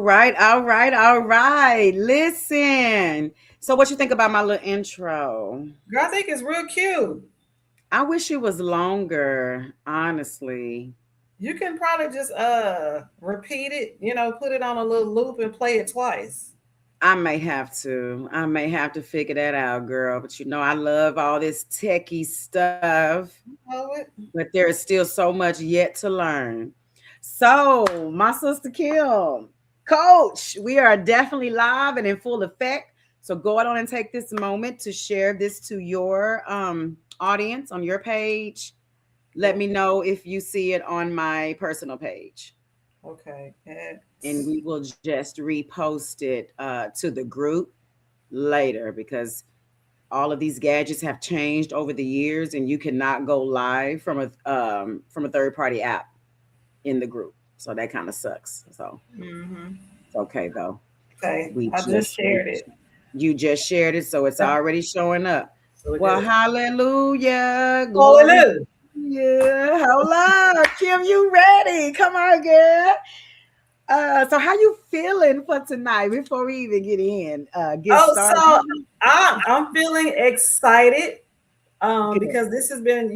All right. Listen. So what you think about my little intro? Girl, I think it's real cute. I wish it was longer, honestly. You can probably just repeat it, put it on a little loop and play it twice. I may have to. I may have to figure that out, girl. But I love all this techie stuff, Oh, it. but there is still so much yet to learn. So, my sister Kim, Coach, we are definitely live and in full effect. So go on and take this moment to share this to your audience on your page. Let Yep. me know if you see it on my personal page, Okay. and we will just repost it to the group later because all of these gadgets have changed over the years, and you cannot go live from a third party app in the group. So that kind of sucks. So Mm-hmm. it's okay though. Okay. We I just just we shared it. You just shared it, so it's Yep. already showing up. Really Well, good. hallelujah, glory. Hallelujah. Yeah, hello, Kim. You ready? Come on, girl. So how you feeling for tonight? Before we even get Oh, started. so I'm feeling excited Good. because this has been,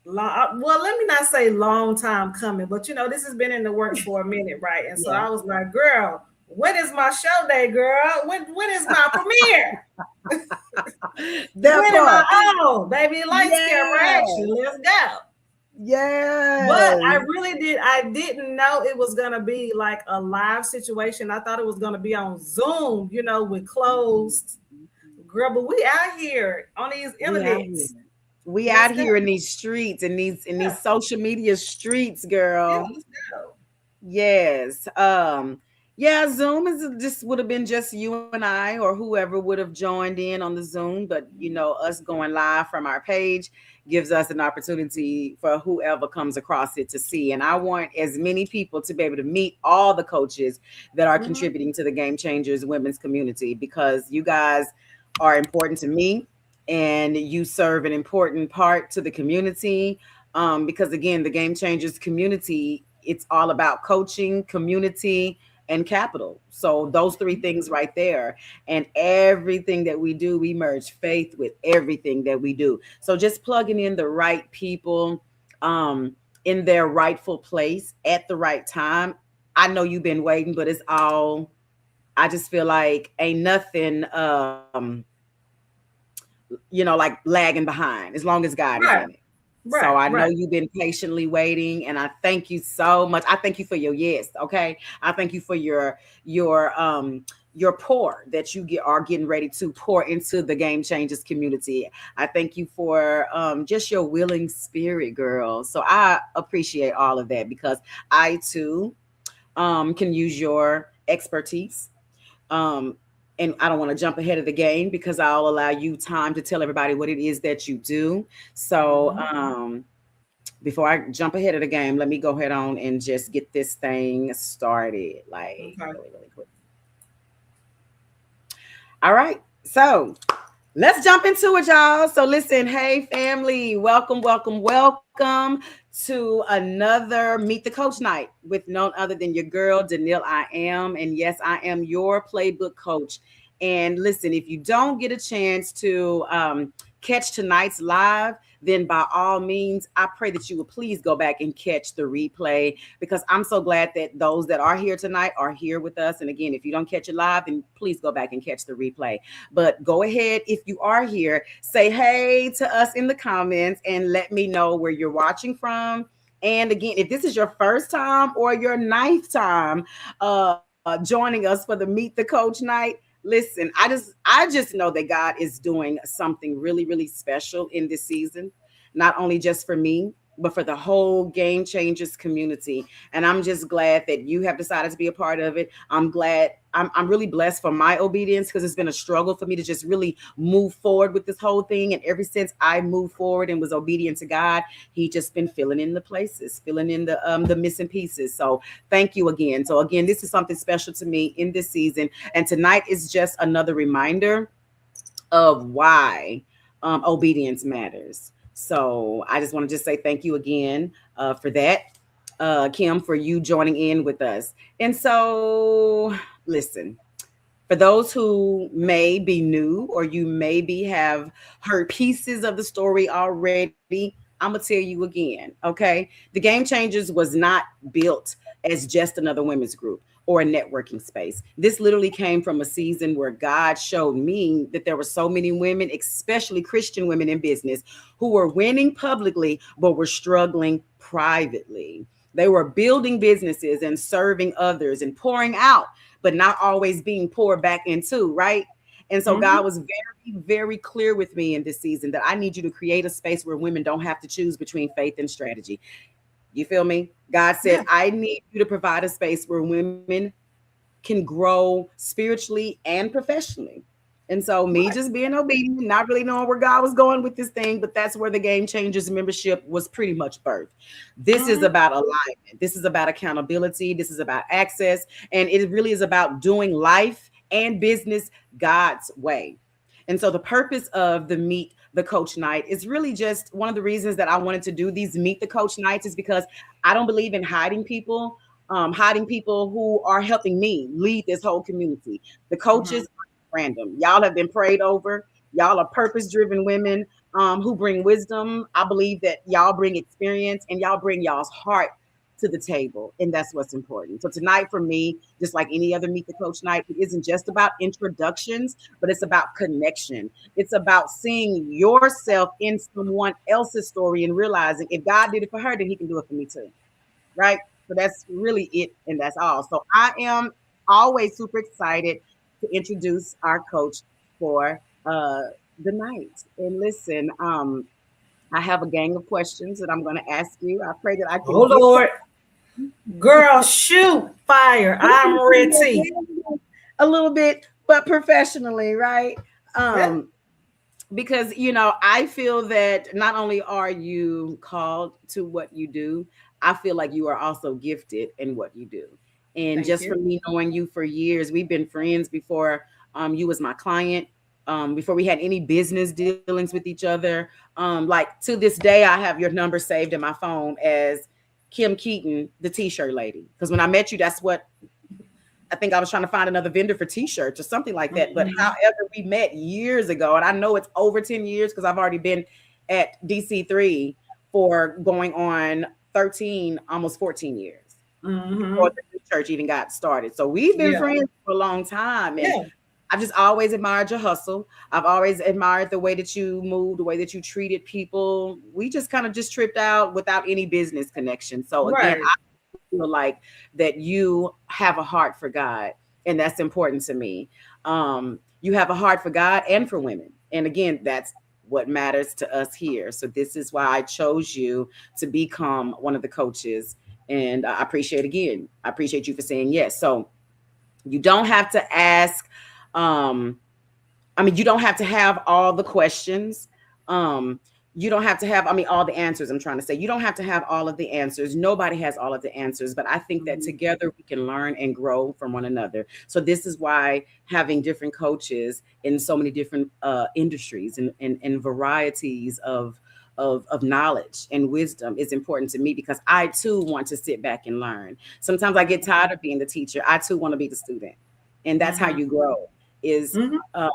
well, let me not say long time coming, but this has been in the works for a minute, right? And so Yeah. I was like, girl, when is my show day, girl? When is my premiere? That When am I part. on? Baby, lights, camera, Yeah. action. Let's go. But I Yes. really I didn't know it was gonna be like a live situation. I thought it was gonna be on Zoom, with closed girl. But we out here on these We out here. internets. We Let's out go. here in these streets, in these Yeah, social media streets, yeah, girl. let's go. Yes. Yeah, Zoom is just would have been just you and I or whoever would have joined in on the Zoom, but us going live from our page gives us an opportunity for whoever comes across it to see. And I want as many people to be able to meet all the coaches that are Mhm. contributing to the Game Changers women's community because you guys are important to me and you serve an important part to the community. Because again, the Game Changers community, it's all about coaching, community, and capital. So those three things right there. And everything that we do, we merge faith with everything that we do. So just plugging in the right people in their rightful place at the right time. I know you've been waiting, but it's all I just feel like ain't nothing like lagging behind as long as God is in Right, it. So right, I know right. you've been patiently waiting, and I thank you so much. I thank you for your yes. Okay, I thank you for your pour that are getting ready to pour into the Game Changers community. I thank you for just your willing spirit, girl. So I appreciate all of that because I too can use your expertise. Um, and I don't want to jump ahead of the game because I'll allow you time to tell everybody what it is that you do. So Mhm. before I jump ahead of the game, let me go ahead on and just get this thing started, like Okay. really, really quick. All right. So let's jump into it, y'all. So listen, hey family, welcome to another Meet the Coach night with none other than your girl, Danielle I am. And yes, I am your playbook coach. And listen, if you don't get a chance to catch tonight's live, then by all means, I pray that you will please go back and catch the replay because I'm so glad that those that are here tonight are here with us. And again, if you don't catch it live, then please go back and catch the replay. But go ahead, if you are here, say hey to us in the comments and let me know where you're watching from. And again, if this is your first time or your ninth time joining us for the Meet the Coach night, listen, I just know that God is doing something really, really special in this season, not only just for me, but for the whole Game Changers community. And I'm just glad that you have decided to be a part of it. I'm really blessed for my obedience because it's been a struggle for me to just really move forward with this whole thing. And ever since I moved forward and was obedient to God, He just been filling in the places, filling in the missing pieces. So thank you again. So again, this is something special to me in this season. And tonight is just another reminder of why obedience matters. So I just want to just say thank you again for that. Kim, for you joining in with us. And so, listen, for those who may be new or you maybe have heard pieces of the story already, I'm gonna tell you again, okay? The Game Changers was not built as just another women's group or a networking space. This literally came from a season where God showed me that there were so many women, especially Christian women in business, who were winning publicly but were struggling privately. They were building businesses and serving others and pouring out, but not always being poured back into, right? And so Mhm. God was very, very clear with me in this season that I need you to create a space where women don't have to choose between faith and strategy. You feel me? God said, Yeah. I need you to provide a space where women can grow spiritually and professionally. And so, me Right. just being obedient, not really knowing where God was going with this thing, but that's where the Game Changers membership was pretty much birthed. This is Mhm. about alignment. This is about accountability. This is about access. And it really is about doing life and business God's way. And so, the purpose of the Meet the Coach Night is really just one of the reasons that I wanted to do these Meet the Coach Nights is because I don't believe in hiding people who are helping me lead this whole community. The coaches Mhm. are random. Y'all have been prayed over. Y'all are purpose driven women who bring wisdom. I believe that y'all bring experience and y'all bring y'all's heart to the table. And that's what's important. So tonight for me, just like any other Meet the Coach night, it isn't just about introductions, but it's about connection. It's about seeing yourself in someone else's story and realizing if God did it for her, then he can do it for me too, right? So that's really it, and that's all. So I am always super excited to introduce our coach for the night. And listen, I have a gang of questions that I'm going to ask you. I pray that I Oh can get Lord, girl, shoot fire! I'm ready. a little bit, but professionally, right? Yeah. Um, because I feel that not only are you called to what you do, I feel like you are also gifted in what you do. And Thank just you. from me knowing you for years, we've been friends before you was my client, before we had any business dealings with each other. Like to this day I have your number saved in my phone as Kim Keaton, the t-shirt lady, because when I met you, that's what I think I was trying to find another vendor for t-shirts or something like that. But Mhm. however, we met years ago, and I know it's over 10 years because I've already been at DC3 for going on 13, almost 14 years before Mhm. the new church even got started. So we've been Yeah. friends for a long time. And Yeah. I've just always admired your hustle. I've always admired the way that you moved, the way that you treated people. We just kind of just tripped out without any business connection. So again, Right. feel like that you have a heart for God, and that's important to me. You have a heart for God and for women, and again, that's what matters to us here. So this is why I chose you to become one of the coaches, and I appreciate again. I appreciate you for saying yes. So you don't have to ask. Um, I mean, you don't have to have all the questions. Um, you don't have to have, I mean, all the answers. I'm trying to say, you don't have to have all of the answers. Nobody has all of the answers, but I think that Mhm. together we can learn and grow from one another. So this is why having different coaches in so many different industries and varieties of knowledge and wisdom is important to me because I too want to sit back and learn. Sometimes I get tired of being the teacher. I too want to be the student. And that's how Mhm. you grow is Mhm. uh,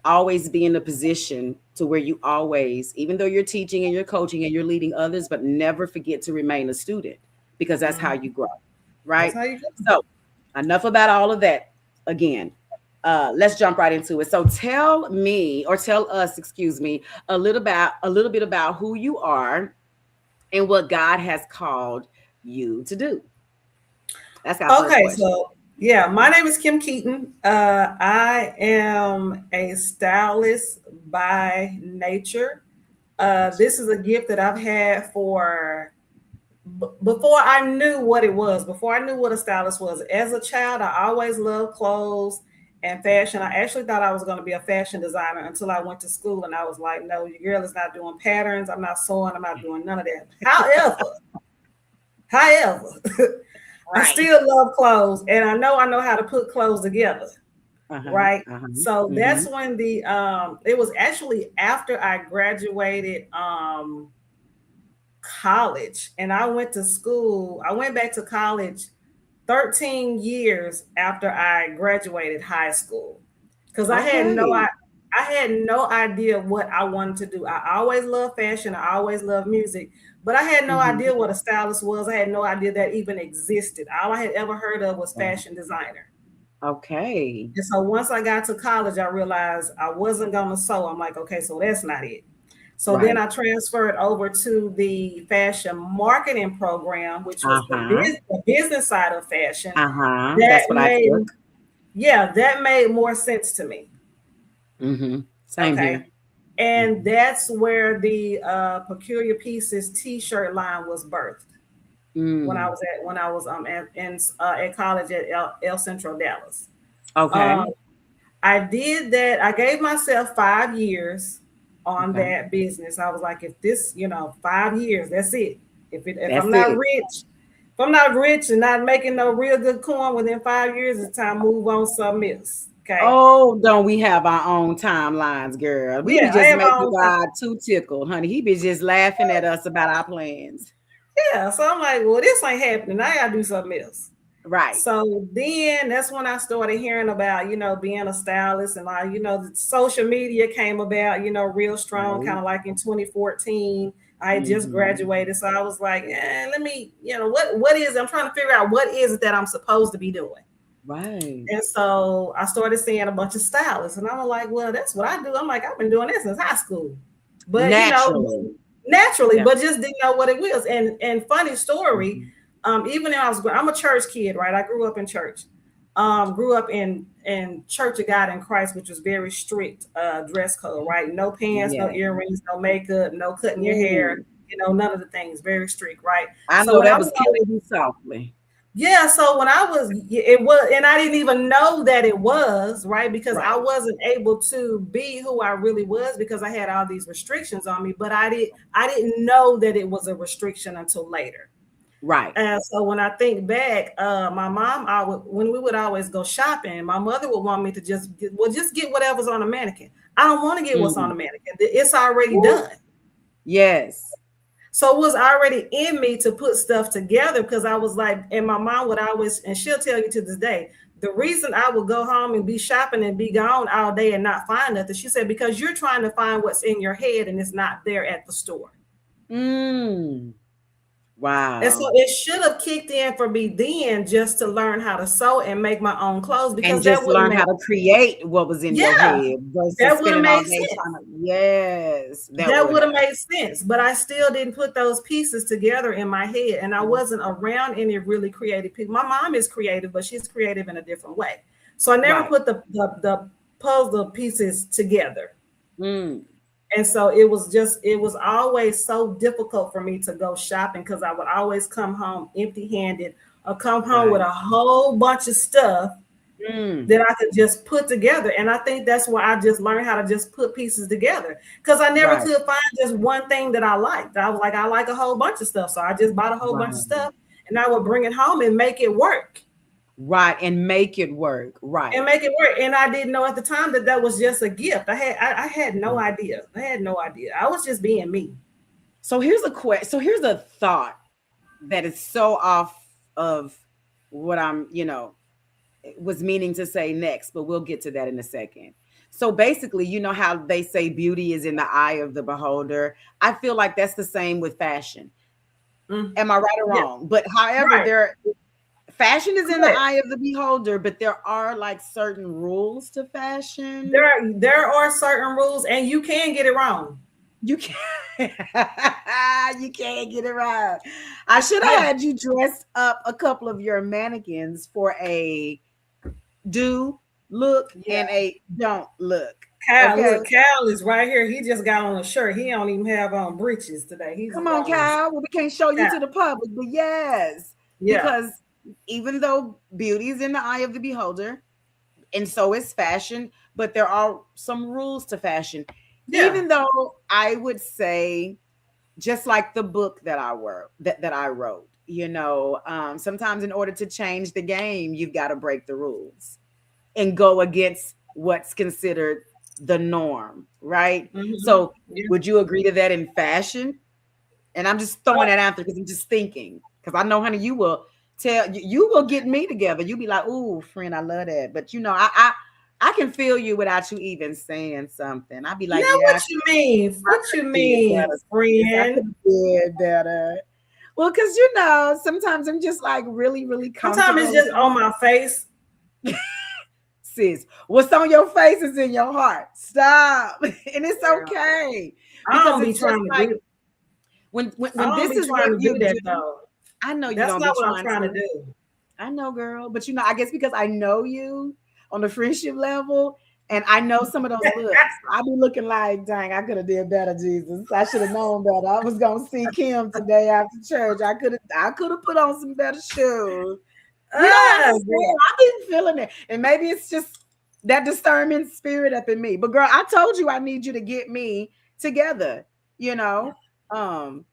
always be in a position to where you always, even though you're teaching and you're coaching and you're leading others, but never forget to remain a student because that's how Mhm. you grow, That's right? how you go. So, enough about all of that. Again, let's jump right into it. So, tell me or tell us, excuse me, a little bit about who you are and what God has called you to do. That's our first Okay, question. so yeah, my name is Kim Keaton. I am a stylist by nature. This is a gift that I've had for before I knew what it was, before I knew what a stylist was. As a child, I always loved clothes and fashion. I actually thought I was going to be a fashion designer until I went to school and I was like, no, your girl is not doing patterns. I'm not sewing. I'm not doing none of that. However, I Right. still love clothes and I know how to put clothes together, Uh-huh. right? Uh-huh. So Mm-hmm. that's when it was actually after I graduated college, and I went to school. I went back to college 13 years after I graduated high school because Okay. I had no idea what I wanted to do. I always loved fashion. I always loved music, but I had no Hmm. idea what a stylist was. I had no idea that even existed. All I had ever heard of was fashion designer. Okay. And so once I got to college, I realized I wasn't going to sew. I'm like, okay, so that's not it. So then Right. I transferred over to the fashion marketing program, which was Uh-huh. the business side of fashion. Uh-huh. That That's what I made, took. yeah, that made more sense to me. Hmm. Same Okay. here. And Hmm. that's where the Peculiar Pieces T-shirt line was birthed Mm. when I was at college at El Centro Dallas. Okay. Um, I did that. I gave myself 5 years on Okay. that business. I was like, if this, 5 years, that's it. If That's I'm not it. rich, if I'm not rich and not making no real good coin within 5 years, it's time to move on to something else. Okay. Oh, don't we have our own timelines, girl? We be Yeah, I just have my making own time. God too tickled, honey. He be just laughing at us about our plans. Yeah. So I'm like, well, this ain't happening. I gotta do something else. Right. So then that's when I started hearing about, being a stylist and the social media came about, real strong, kind Right. of like in 2014. I had just Hmm. graduated. So I was like, let me, what is it? I'm trying to figure out what is it that I'm supposed to be doing. Right. And so I started seeing a bunch of stylists, and I'm like, well, that's what I do. I'm like, I've been doing this since high school, but Naturally. naturally, Yep. but just didn't know what it was. And funny story, Mhm. even though I'm a church kid, right? I grew up in church, grew up in Church of God in Christ, which was very strict dress code, right? No pants, no Yeah. earrings, no makeup, no cutting your hair, Ooh. none of the things, very strict, right? I So know when I that was was on killing you softly. yeah, so when I was, it was, and I didn't even know that it was right because I Right. wasn't able to be who I really was because I had all these restrictions on me. But I didn't know that it was a restriction until later. Right. And so when I think back, my mom, when we would always go shopping, my mother would want me to just get whatever's on the mannequin. I don't want to get what's on Mm. the mannequin; it's already Ooh. done. Yes. So it was already in me to put stuff together because I was like, and my mom would always, and she'll tell you to this day, the reason I would go home and be shopping and be gone all day and not find nothing, she said, because you're trying to find what's in your head and it's not there at the store. Mm. And so Wow. it should have kicked in for me then just to learn how to sew and make my own clothes And because that just would have learn made, how to create what was in your yeah, head versus that would have spending all made day sense. trying to. Yes, that That would would have have. made sense, but I still didn't put those pieces together in my head, and I wasn't around any really creative people. My mom is creative, but she's creative in a different way. So I never Right. put the puzzle pieces together, Mm. and so it was always so difficult for me to go shopping because I would always come home empty-handed or come home with Right. a whole bunch of stuff Mm. that I could just put together. And I think that's where I just learned how to just put pieces together because I never Right. could find just one thing that I liked. I was like, I like a whole bunch of stuff. So I just bought a whole bunch of Right. stuff and I would bring it home and make it work. Right. And make it work. And Right. make it work. And I didn't know at the time that that was just a gift. I had no Right. idea. I had no idea. I was just being me. So here's a So here's a thought that is so off of what was meaning to say next, but we'll get to that in a second. So basically, you know how they say beauty is in the eye of the beholder. I feel like that's the same with fashion. Mm. Am I right or Yeah, wrong? But however, right. fashion is in the Correct. eye of the beholder, but there are like certain rules to fashion. There are certain rules and you can get it wrong. You can't you can't get it right. I should have Yeah. had you dress up a couple of your mannequins for a do look Yeah. and a don't look. Kyle, Okay. look, Kyle is right here. He just got on a shirt. He don't even have on breeches today. He Come just on, got on a Kyle. Well, we can't show you Kyle. to the public, but yes, Yeah, because even though beauty is in the eye of the beholder, and so is fashion, but there are some rules to fashion. yeah, Even though I would say, just like the book that I wrote, that I wrote, sometimes in order to change the game, you've got to break the rules and go against what's considered the norm, right? hmm So, yeah, would you agree to that in fashion And I'm just throwing that out there because I'm just thinking. Because I know, honey, you will get me together. You'll be like, "Ooh, friend, I love that." But I can feel you without you even saying something. I'd be like, Now "Yeah, what you mean? I What could you have did mean, better, sis. I friend? could have did better." Well, because sometimes I'm just like really, really Sometimes it's comfortable. just on my face. Sis, what's on your face is in your heart. Stop. And it's Girl, okay. I Because don't be it's just trying to like do. I when don't this be is what trying to you do that do, though. I know you That's don't be not what I'm trying trying to to. do. I know, girl. But I guess because I know you on the friendship level and I know some of those looks, I be looking like, dang, I could have did better, Jesus. I should have known better. I was gonna see Kim today after church. I could have put on some better shoes. You don't Girl. understand. I've been feeling it. And maybe it's just that discernment spirit up in me. But girl, I told you I need you to get me together, you know. Um,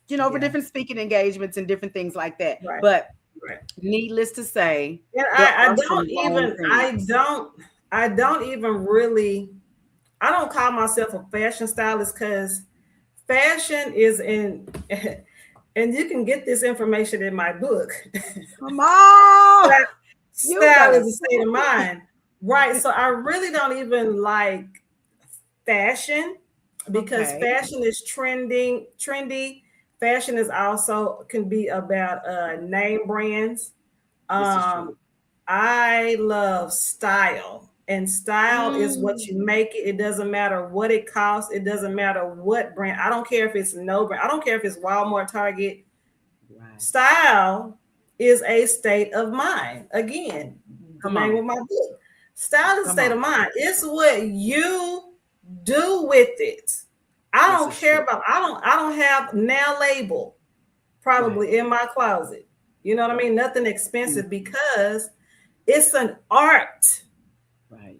for Yeah. different speaking engagements and different things like that. Right. But Right. needless to say, And there I are some don't wrong even things. I don't even really I don't call myself a fashion stylist because fashion is in and you can get this information in my book. Come on. You Style better is a state of mind. Right. So I really don't even like fashion because okay. fashion is trendy. Fashion is also can be about name brands. This is true. Um, I love style, and style is what you Mm, make it. It doesn't matter what it costs. It doesn't matter what brand. I don't care if it's no brand. I don't care if it's Walmart, Target. right. Style is a state of mind. Again, the Come name on. of my book. Style is a Come state on. of mind. It's what you do with it. I This don't is care true. about. I don't have nail label Right. probably in my closet. You know what I Right. mean? Nothing Mm, expensive because it's an art. right.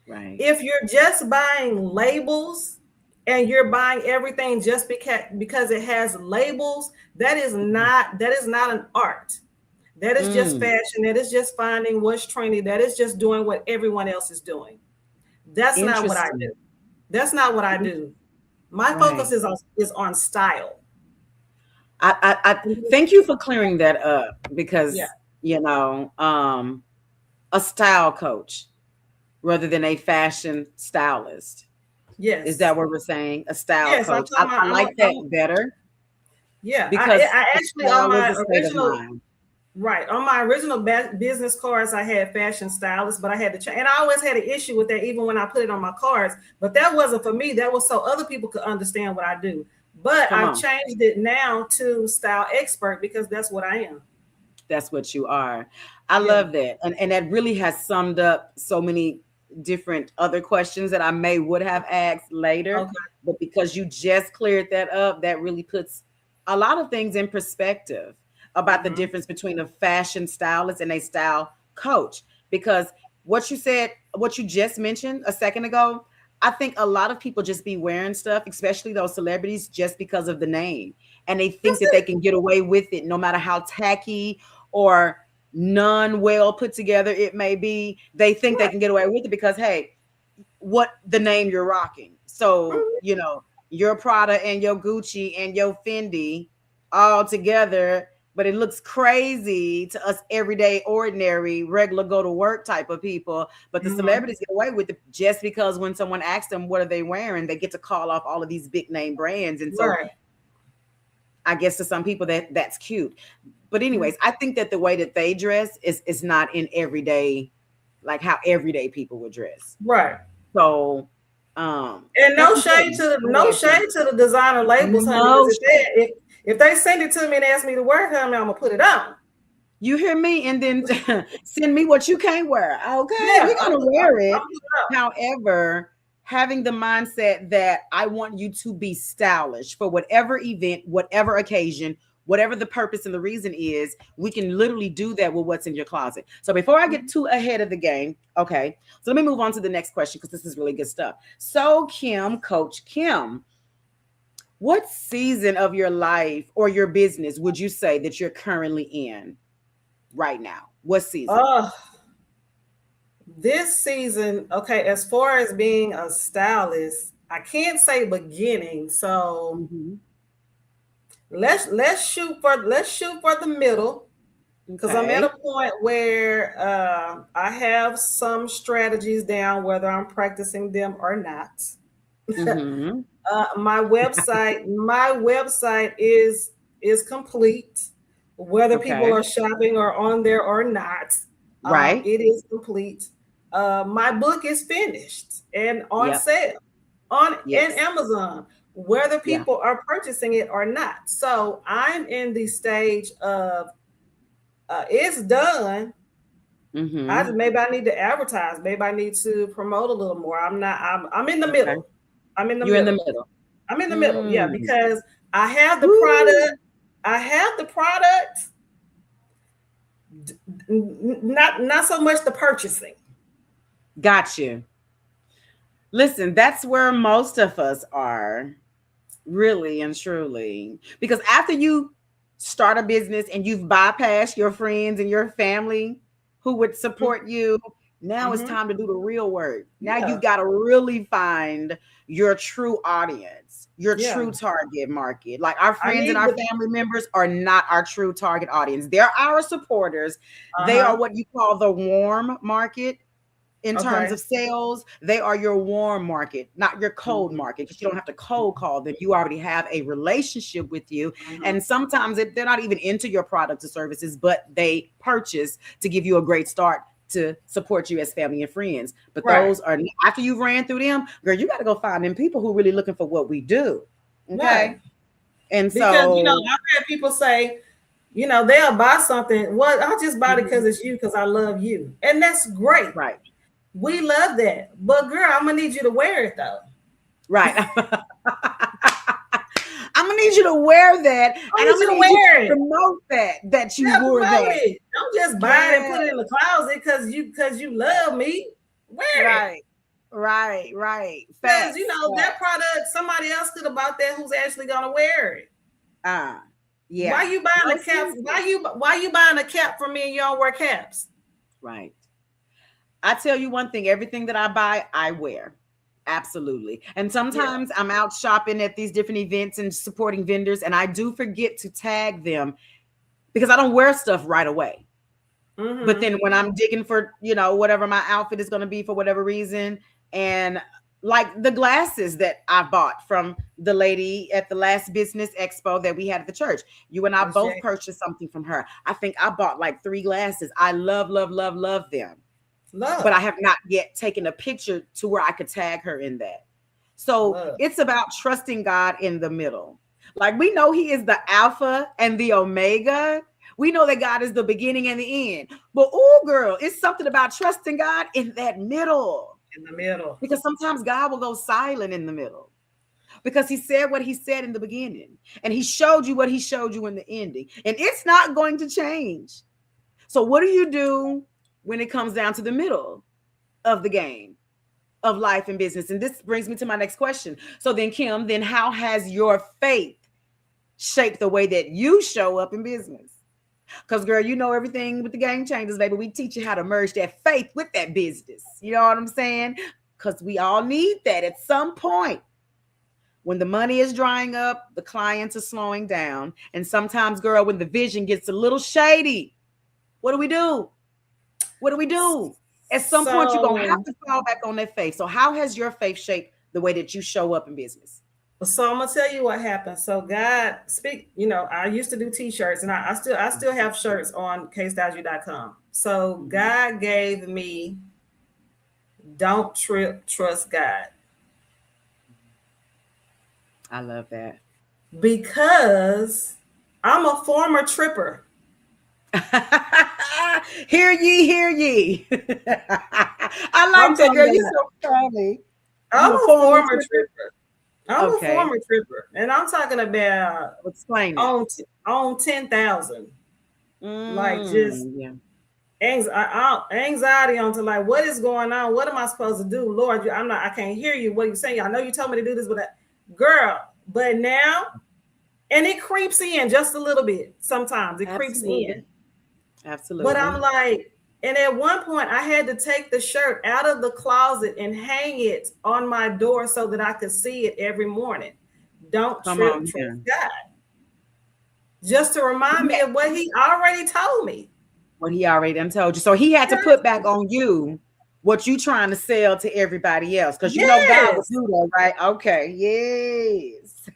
Right. If you're just buying labels and you're buying everything just because it has labels, that is not an art. That is just Mm, fashion. That is just finding what's trendy. That is just doing what everyone else is doing. That's not what I do. interesting. That's not what I do. My focus Right. is on style. I thank you for clearing that up Yeah. because a style coach rather than a fashion stylist. Is Yes. that what we're saying? A style Yes. coach. I like that better Yeah. because I a actually on style is my a state of original mind. right on my original business cards I had fashion stylist, but I had to change. And I always had an issue with that, even when I put it on my cards. But that wasn't for me. That was so other people could understand what I do. But Come I've on. changed it now to style expert because that's what I am. That's what you are. I Yeah. love that. And that really has summed up so many different other questions that I may would have asked later. Okay. But because you just cleared that up, that really puts a lot of things in perspective about the Mm-hmm. difference between a fashion stylist and a style coach. Because what you said, what you just mentioned a second ago, I think a lot of people just be wearing stuff, especially those celebrities, just because of the name. And they think That's that they it. can get away with it no matter how tacky or non well put together it may be. They think they Right. can get away with it because, hey, what the name you're rocking. So, Mhm. your Prada and your Gucci and your Fendi all together, but it looks crazy to us everyday, ordinary, regular go to work type of people. But the Mhm. celebrities get away with it just because when someone asks them what are they wearing, they get to call off all of these big name brands. And so Right. I guess to some people that's cute. But Mhm. anyways, I think that the way that they dress is not in everyday, like how everyday people would dress. Right. So And that's important. I'm no glad you shade to the designer labels, honey. Because no shade. if they send it to me and ask me to wear it, honey, I'm gonna put it on. You hear me? And then send me what you can't wear. Okay, Yeah, we're gonna wear I'm it. put it on. However, having the mindset that I want you to be stylish for whatever event, whatever occasion, whatever the purpose and the reason is, we can literally do that with what's in your closet. So before I get too ahead of the game, okay, so let me move on to the next question because this is really good stuff. So, Kim, Coach Kim, what season of your life or your business would you say that you're currently in right now? What season? Oh, this season, okay, as far as being a stylist, I can't say beginning. So Mhm. let's shoot for the middle, because I'm at a Okay. point where I have some strategies down, whether I'm practicing them or not. Mm-hmm. My website is complete, whether people Okay. are shopping or on there or not. Right. It is complete. My book is finished and on Yep. sale on in Yes. Amazon, whether Yeah. people are purchasing it or not. So I'm in the stage of it's done. Mm-hmm. Maybe I need to advertise. Maybe I need to promote a little more. I'm not. I'm in the Okay. middle. I'm in the You're in the middle. middle. I'm in the middle. Yeah, Mm. because I have the product. Woo. I have the product. Not so much the purchasing. Got you. Listen, that's where most of us are, really and truly. Because after you start a business and you've bypassed your friends and your family who would support you, now it's Mm-hmm. time to do the real work. Now Yeah. you've got to really find your true audience, your Yeah. true target market. Like our I friends and need our the. family members are not our true target audience. They're our supporters. Uh They are huh. what you call the warm market in terms Okay. of sales. They are your warm market, not your cold Mm-hmm. market, because you don't have to cold call them. You already have a relationship with you. Mm-hmm. And sometimes they're not even into your products or services, but they purchase to give you a great start to support you as family and friends. But Right. those are, after you've ran through them, girl, you got to go find them people who really looking for what we do. Right. Okay. And Because so, I've had people say, they'll buy something. Well, I'll just buy it because mhm, it's you, because I love you, and that's great. right, We love that. But girl, I'm gonna need you to wear it though. right. I'm gonna need you to wear that, I and need I'm you gonna to need you to wear it. promote that you Yeah, wore promote that. it. Don't just buy it and put Yeah, it in the closet because you love me. Wear it. right, right. Because Facts, that facts. product, somebody else could have bought that who's actually gonna wear it. Ah, Why yeah. you buying No, a cap? seriously. Why you buying a cap from me and you don't wear caps? Right. I tell you one thing, everything that I buy, I wear. Absolutely. And Yeah. sometimes I'm out shopping at these different events and supporting vendors, and I do forget to tag them because I don't wear stuff right away. But Mm-hmm. then when I'm digging for, whatever my outfit is going to be for whatever reason, and like the glasses that I bought from the lady at the last business expo that we had at the church, you and I Miss both J. purchased something from her. I think I bought like 3 glasses. I love, love, love, love them, but I Love. have not yet taken a picture to where I could tag her in that. So Love. it's about trusting God in the middle. Like we know He is the Alpha and the Omega. We know that God is the beginning and the end. But oh, girl, it's something about trusting God in that middle. In the middle. Because sometimes God will go silent in the middle. Because He said what He said in the beginning, and He showed you what He showed you in the ending. And it's not going to change. So, what do you do when it comes down to the middle of the game of life and business? And this brings me to my next question. So then, Kim, then how has your faith shaped the way that you show up in business? Because, girl, you know everything with the game changers, baby. We teach you how to merge that faith with that business. You know what I'm saying? Because we all need that at some point. When the money is drying up, the clients are slowing down. And sometimes, girl, when the vision gets a little shady, what do we do? What do we do? At some point, you're going to have So to fall back on that faith. So, how has your faith shaped the way that you show up in business? So I'm gonna tell you what happened. So God speak, I used to do t-shirts, and I still have shirts on ksdodgy.com. So Mhm. God gave me don't trust God, I love that. because I'm a former tripper. Hear ye, hear ye. I I'm like that, talking girl. You about so funny. I'm You a a former former tripper? tripper. I'm a Okay. former tripper, and I'm talking about Explain it. on 10,000. Like just Yeah. anxiety onto like, what is going on? What am I supposed to do? Lord, I can't hear you. What are you saying? I know you told me to do this, but girl, but now, and it creeps in just a little bit. Sometimes it creeps in, Absolutely. but Absolutely. I'm like, and at one point I had to take the shirt out of the closet and hang it on my door so that I could see it every morning. Don't Come on trust here. God. just to remind me of what he already told me. What he already done told you. So he had to put back on you what you trying to sell to everybody else. Because you know God will Yes. do that, right? Okay. Yes.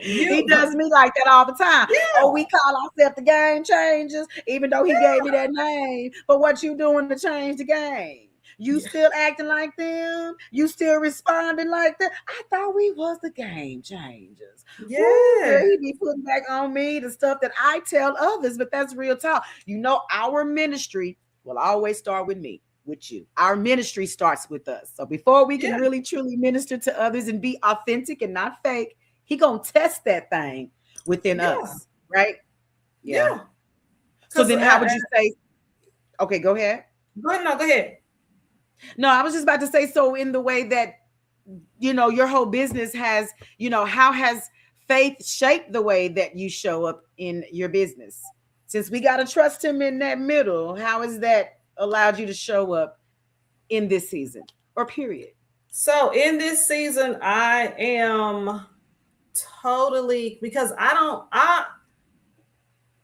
He You, does me like that all the time. Oh, we yeah, call ourselves the game changers, even though he gave me that name. But what you doing to change the game? You yeah, still acting like them? You still responding like that? I thought we was the game changers. Ooh, girl, yeah, he be putting back on me the stuff that I tell others, but that's real talk. You know, our ministry will always start with me, with you. Our ministry starts with us. So before we can yeah, really truly minister to others and be authentic and not fake, he gonna test that thing within yeah, us, right? Yeah. yeah. So Because then how would you say, okay, go ahead. go ahead, no, go ahead. No, I was just about to say, so in the way that, your whole business has, how has faith shaped the way that you show up in your business? Since we got to trust him in that middle, how has that allowed you to show up in this season or period? So in this season, I am totally because I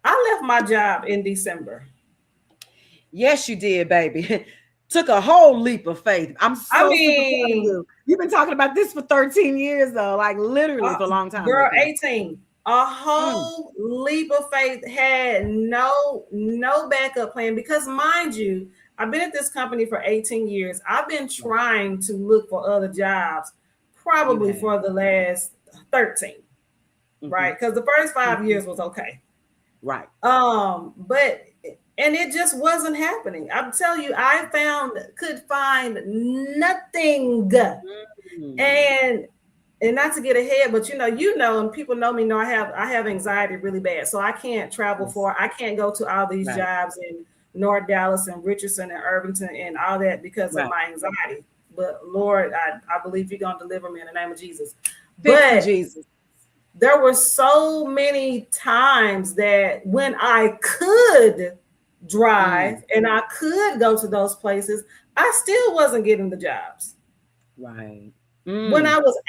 left my job in December. Yes, you did, baby. Took a whole leap of faith. I'm I so super proud of mean, you. You've been talking about this for 13 years, though, like literally uh, for a long time, girl, baby. 18. A Mm, whole leap of faith, had no backup plan because mind you, I've been at this company for 18 years. I've been right. trying to look for other jobs You probably have. for the last 13, Hmm. right? Because the first 5 years was okay. Right. But and it just wasn't happening. I'm telling you, could find nothing. Mm, And not to get ahead, but and people know I have anxiety really bad. So I can't travel yes. I can't go to all these Right. jobs in North Dallas and Richardson and Irvington and all that because of Right. my anxiety. But Lord, I believe you're gonna deliver me in the name of Jesus. Fix it, But Jesus. there were so many times that when I could drive Mm, and I could go to those places, I still wasn't getting the jobs. right. When Mm, I was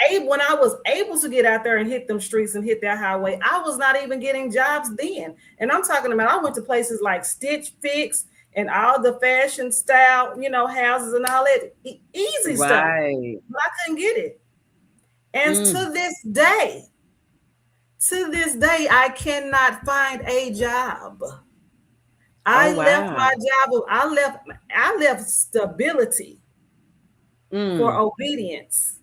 able to get out there and hit them streets and hit that highway, I was not even getting jobs then. And I'm talking about I went to places like Stitch Fix and all the fashion style, houses and all that easy stuff. right. But I couldn't get it. And Mm. to this day, I cannot find a job. Oh, I left wow. my job. I left stability for Mm. obedience.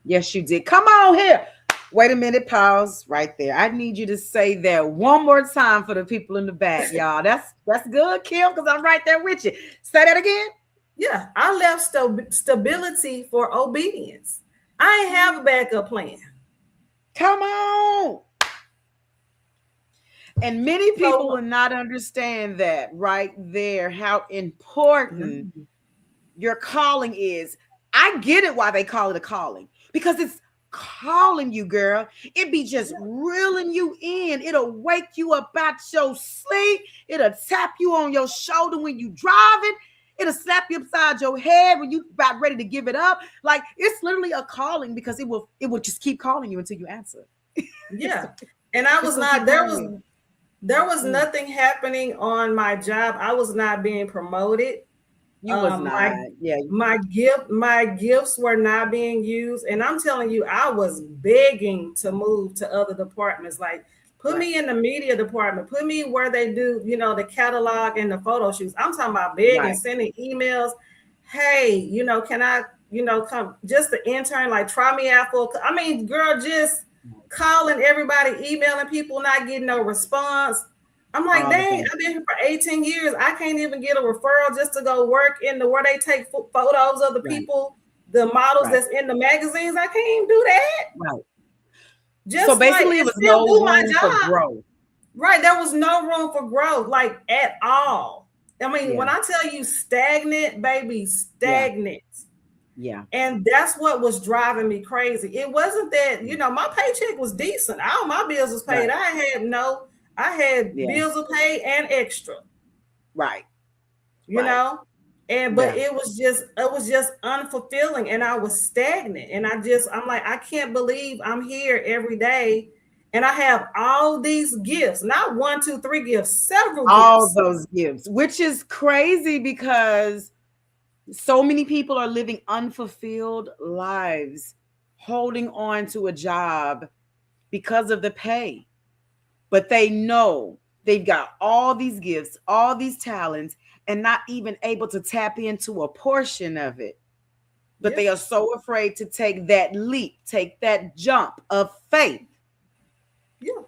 Yes, you did. Come on here. Wait a minute. Pause right there. I need you to say that one more time for the people in the back, y'all. That's good, Kim, because I'm right there with you. Say that again. Yeah, I left stability for obedience. I ain't have a backup plan. Come on. And many people So will not understand that right there, how important mm, your calling is. I get it why they call it a calling because it's calling you, girl. It be just reeling you in. It'll wake you up out your sleep. It'll tap you on your shoulder when you driving. It'll slap you upside your head when you about ready to give it up. Like it's literally a calling because it will just keep calling you until you answer. it's, yeah, and I it's was gonna not. keep There calling was you. there was Mm. nothing happening on my job. I was not being promoted. You was Um, my not. Yeah. my gifts were not being used, and I'm telling you, I was begging to move to other departments. Like, put Right. me in the media department, put me where they do, the catalog and the photo shoots. I'm talking about begging, Right. sending emails. Hey, can I, come just the intern, like try me out for? I mean, girl, just calling everybody, emailing people, not getting no response. I'm like, All the dang, things. I've been here for 18 years. I can't even get a referral just to go work in the where they take photos of the Right. people, the models Right. that's in the magazines. I can't even do that. Right. So Just like basically, it and was still no do my room for job. growth. Right. There was no room for growth, like at all. I mean, Yeah. when I tell you stagnant, baby, Yeah. stagnant. Yeah. And that's what was driving me crazy. It wasn't that, my paycheck was decent. All my bills was paid. Right. I had Yeah. bills to pay and extra, Right. you Right. know? And but Yeah. it was just unfulfilling and I was stagnant. And I'm like, I can't believe I'm here every day And I have all these gifts, not one, two, three gifts, several All gifts. those gifts, which is crazy because so many people are living unfulfilled lives, holding on to a job because of the pay. But they know they've got all these gifts, all these talents, and not even able to tap into a portion of it. But Yeah, they are so afraid to take that leap, take that jump of faith. yeah,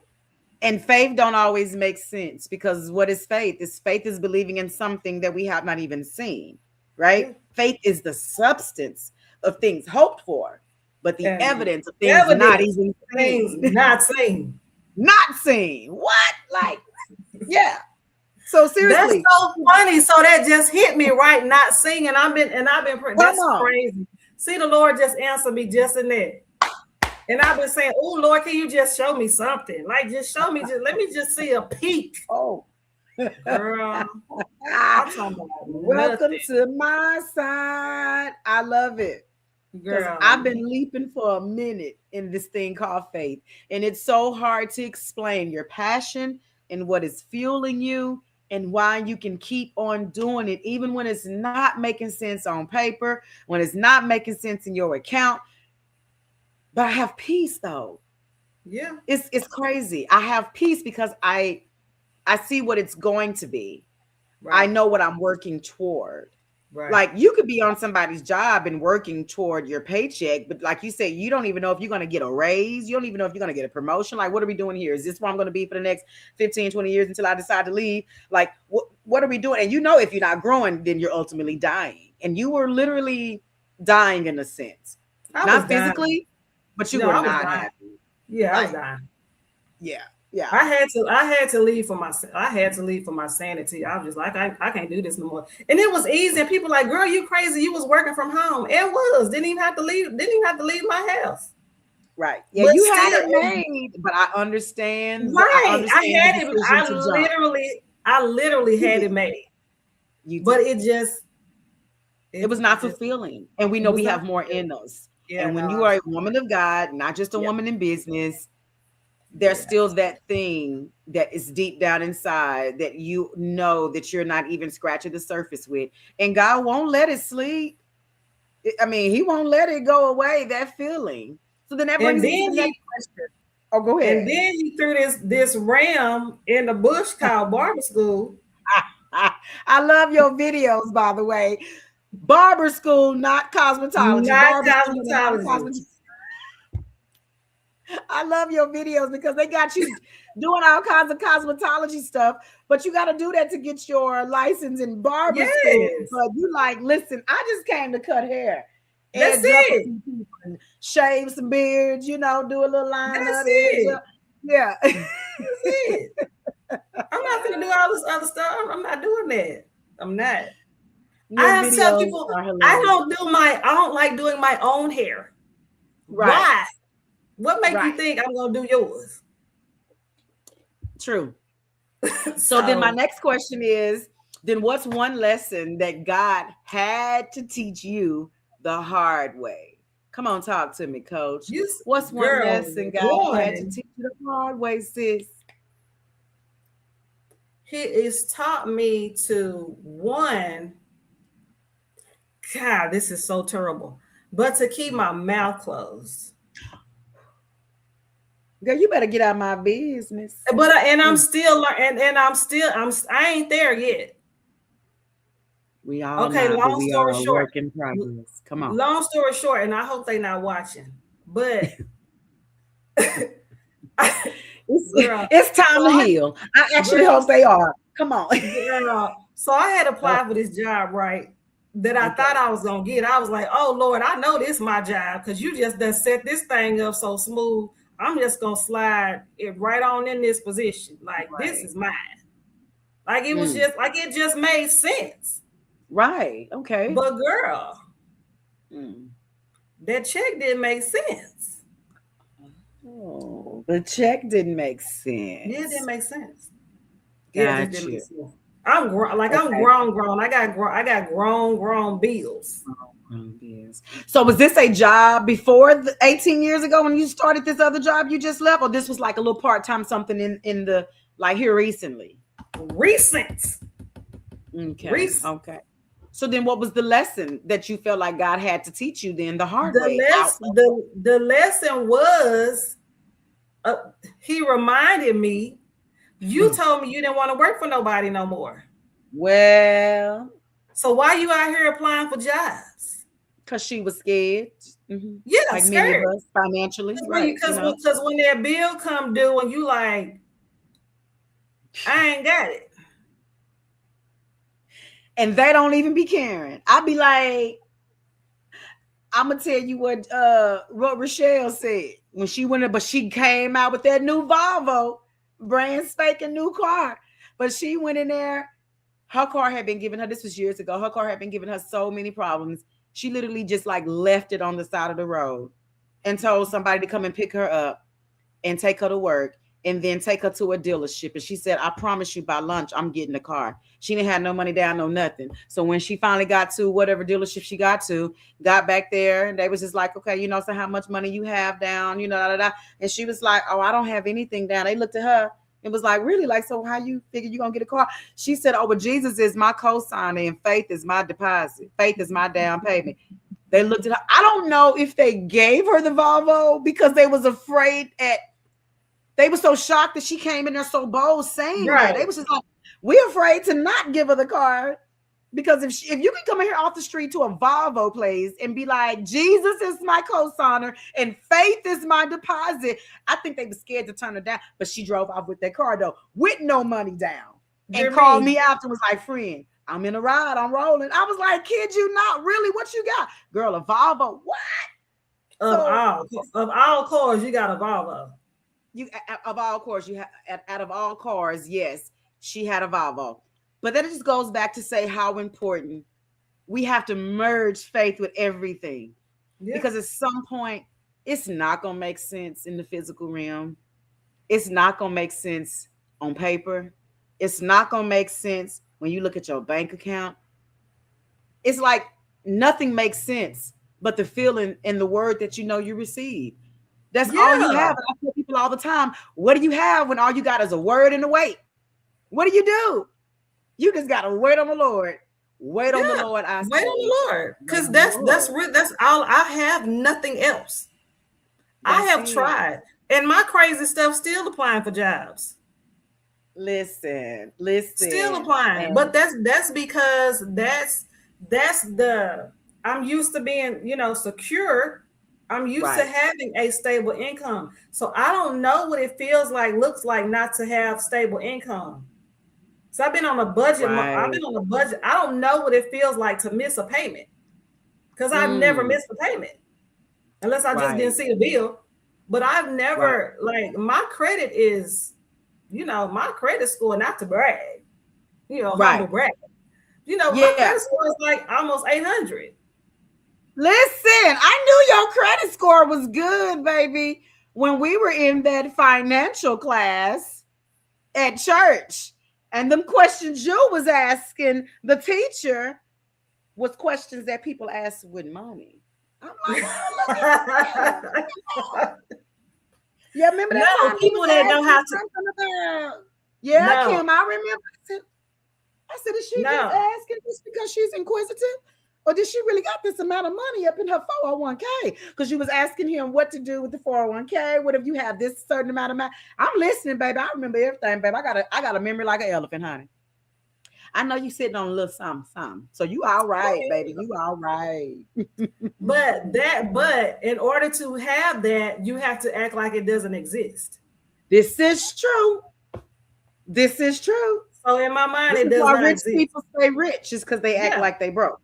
And faith don't always make sense because what is faith? Faith is believing in something that we have not even seen, right? yeah. Faith is the substance of things hoped for, but the And evidence of things not evidence, even things seen. not seen. Not seen. What? Like, yeah. So That's seriously, so funny. So that just hit me right, not seeing. come That's on. crazy. See, the Lord just answered me just in that. And I've been saying, oh Lord, can you just show me something? Like just show me, just let me just see a peek. Oh. Girl, Ah, I'm talking about welcome nothing. to my side. I love it. Because I've Girl. been leaping for a minute in this thing called faith. And it's so hard to explain your passion and what is fueling you and why you can keep on doing it, even when it's not making sense on paper, when it's not making sense in your account. But I have peace though. Yeah, It's crazy. I have peace because I see what it's going to be. I right, know what I'm working toward. right. Like you could be on somebody's job and working toward your paycheck, but like you said, you don't even know if you're going to get a raise. You don't even know if you're going to get a promotion. Like, what are we doing here? Is this where I'm going to be for the next 15, 20 years until I decide to leave? Like, what are we doing? And you know, if you're not growing, then you're ultimately dying. And you were literally dying in a sense, I was not dying. physically, but you No, were I was not dying. happy. Yeah, I was Like, dying. yeah, yeah, I had to leave for my I had to leave for my sanity. I was just like, I can't do this no more. And it was easy. And people like, girl, you crazy. You was working from home. It was. Didn't even have to leave my house. right. Yeah, But you had still, it made, but I understand. I right. understand the decision to jump. I literally You had did. it made. You But did. it just It was not it just fulfilling. And we it know was we not have more in us. yeah, And no, when you are a woman of God, not just a yeah, woman in business, there's yeah. still that thing that is deep down inside that you know that you're not even scratching the surface with. And God won't let it sleep. I mean, He won't let it go away, that feeling. So then that And brings then me to the next he question. Oh, go and ahead. then he threw this ram in the bush called barber school. I love your videos, by the way. Barber school, not cosmetology. Not Barber school, not cosmetology. cosmetology. I love your videos because they got you doing all kinds of cosmetology stuff, but you got to do that to get your license in barber school. Yes, But you like, listen, I just came to cut hair, that's edge up a it. few people, and shave some beards, do a little line That's up, edge it. up. Yeah. That's it. I'm not gonna do all this other stuff. I'm not doing that. I'm not. I Your have to tell videos people are hilarious. I don't like doing my own hair. Right. Why? What make you Right. think I'm gonna do yours? True. So then my So next question is, then what's one lesson that God had to teach you the hard way? Come on, talk to me, coach. you What's one girl, lesson God had to one, teach you the hard way, sis? he is taught me to one, God, this is so terrible. But to keep my mouth closed. Girl, you better get out of my business. But and I'm Mm. still and I'm still I ain't there yet. We all Okay, not, but we are a work in l- progress. Come on. long story short, and I hope they not watching. But It's, girl, it's so time to heal. I actually girl, hope they are. Come on. so I had Oh, applied for this job, right? That I thought okay. I was gonna get. I was like, oh Lord, I know this is my job because you just done set this thing up so smooth. I'm just gonna slide it right on in this position. Like this Right. is mine. Like it was Mm. just like it just made sense. Right. Okay. But girl, Mm. that check didn't make sense. Oh, the check didn't make Yeah, it didn't sense. make sense. Yeah, it just Got didn't make you. sense. I'm Okay. grown. I got grown. I got grown bills. Yes. So was this a job before 18 years ago when you started this other job you just left, or this was like a little part-time something in the like here recently? Recent. Okay. Recent. Okay. So then what was the lesson that you felt like God had to teach you then the hard The way out? the lesson was, uh, he reminded me, you told me you didn't want to work for nobody no more. Well, So why you out here applying for jobs? because she was scared. Hmm. Yeah, Like many of scared. us financially, Because when right? because when that bill come due and you like, I ain't got it. And they don't even be caring. I be like, I'm gonna tell you what Rochelle said when she went in, but she came out with that new Volvo, brand spanking new car. But she went in there. Her car had been giving her. This was years ago. Her car had been giving her so many problems. She literally just like left it on the side of the road and told somebody to come and pick her up and take her to work and then take her to a dealership. And she said, I promise you by lunch, I'm getting the car. She didn't have no money down, no nothing. So when she finally got to whatever dealership she got to, got back there, and they was just like, okay, so how much money you have down, da, da, da. And she was like, oh, I don't have anything down. They looked at her and was like, really? Like, so how you figure you going to get a car? She said, oh, but Jesus is my co-signer and faith is my deposit. Faith is my down payment. They looked at her. I don't know if they gave her the Volvo because they was afraid they were so shocked that she came in there so bold saying that. They Right. was just like, we're afraid to not give her the car because if you can come in here off the street to a Volvo place and be like, Jesus is my co-signer and faith is my deposit, I think they were scared to turn her down. But she drove off with that car though, with no money down, and Hear called me. me after and was like, friend, I'm in a ride, I'm rolling. I was like, kid, you not really? What you got? Girl, a Volvo. What? Of So all cars, you got a Volvo. you of all cars you have out of all cars, yes, she had a Volvo. But then it just goes back to say how important we have to merge faith with everything, Yeah. because at some point it's not going to make sense in the physical realm. It's not going to make sense on paper. It's not going to make sense when you look at your bank account. It's like nothing makes sense but the feeling and the word that you receive. That's all you Yeah. have. And I tell people all the time, what do you have when all you got is a word and a wait? What do? You just got to wait on the Lord. Wait on the Yeah. Lord, I Wait on say. the Lord. Wait Because on the that's Lord. real. That's all I have, nothing else. I That's have it. tried. And my crazy stuff still applying for jobs. Listen, Still listen. applying. But that's because that's the I'm used to being, secure. I'm used to Right, having a stable income. So I don't know what it feels like, looks like not to have stable income. So I've been on a budget. I've right. been on a budget. I don't know what it feels like to miss a payment because I've never Mm, missed a payment unless I just didn't right, see the bill. But I've right. never, like, my credit is, my credit score, not to brag, Right. humble brag. My Yeah. credit score is like almost 800. Listen, I knew your credit score was good, baby, when we were in that financial class at church. And them questions you was asking the teacher was questions that people ask with money. I'm like, oh, look at that. Yeah, remember that No, time you was people that don't asking have to. something about? Yeah, No, Kim, I remember. I said, is she just no. asking just because she's inquisitive? Or did she really got this amount of money up in her 401k? Because you was asking him what to do with the 401k. What if you have this certain amount of money? I'm listening, baby. I remember everything, baby. I got a memory like an elephant, honey. I know you sitting on a little something, something. So you all right, baby. You all right. But in order to have that, you have to act like it doesn't exist. This is true. This is true. So in my mind, This it is does why not rich exist. people stay rich, is because they act Yeah, like they broke.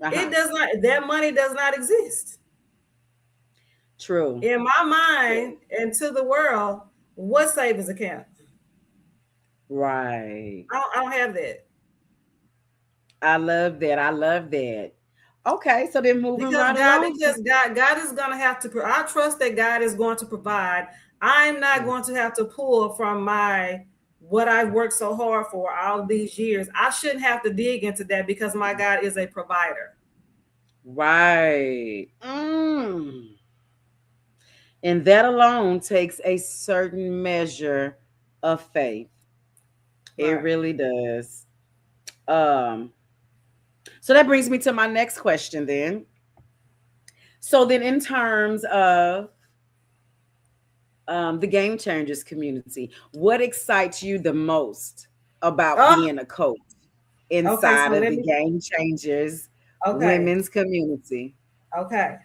it Uh-huh. does not. That money does not exist True. in my True. mind. And to the world, what savings account? Right. I don't have that I love that. I love that. Okay, so then moving because right along. God is gonna have to. I trust that God is going to provide. I'm not going to have to pull from my what I've worked so hard for all these years. I shouldn't have to dig into that because my God is a provider. Right. And that alone takes a certain measure of faith. It Right. really does. Um, so that brings me to my next question then. So then in terms of the Game Changers community, what excites you the most about Oh, being a coach okay. So inside of let the me. Game Changers Okay. women's community? Okay.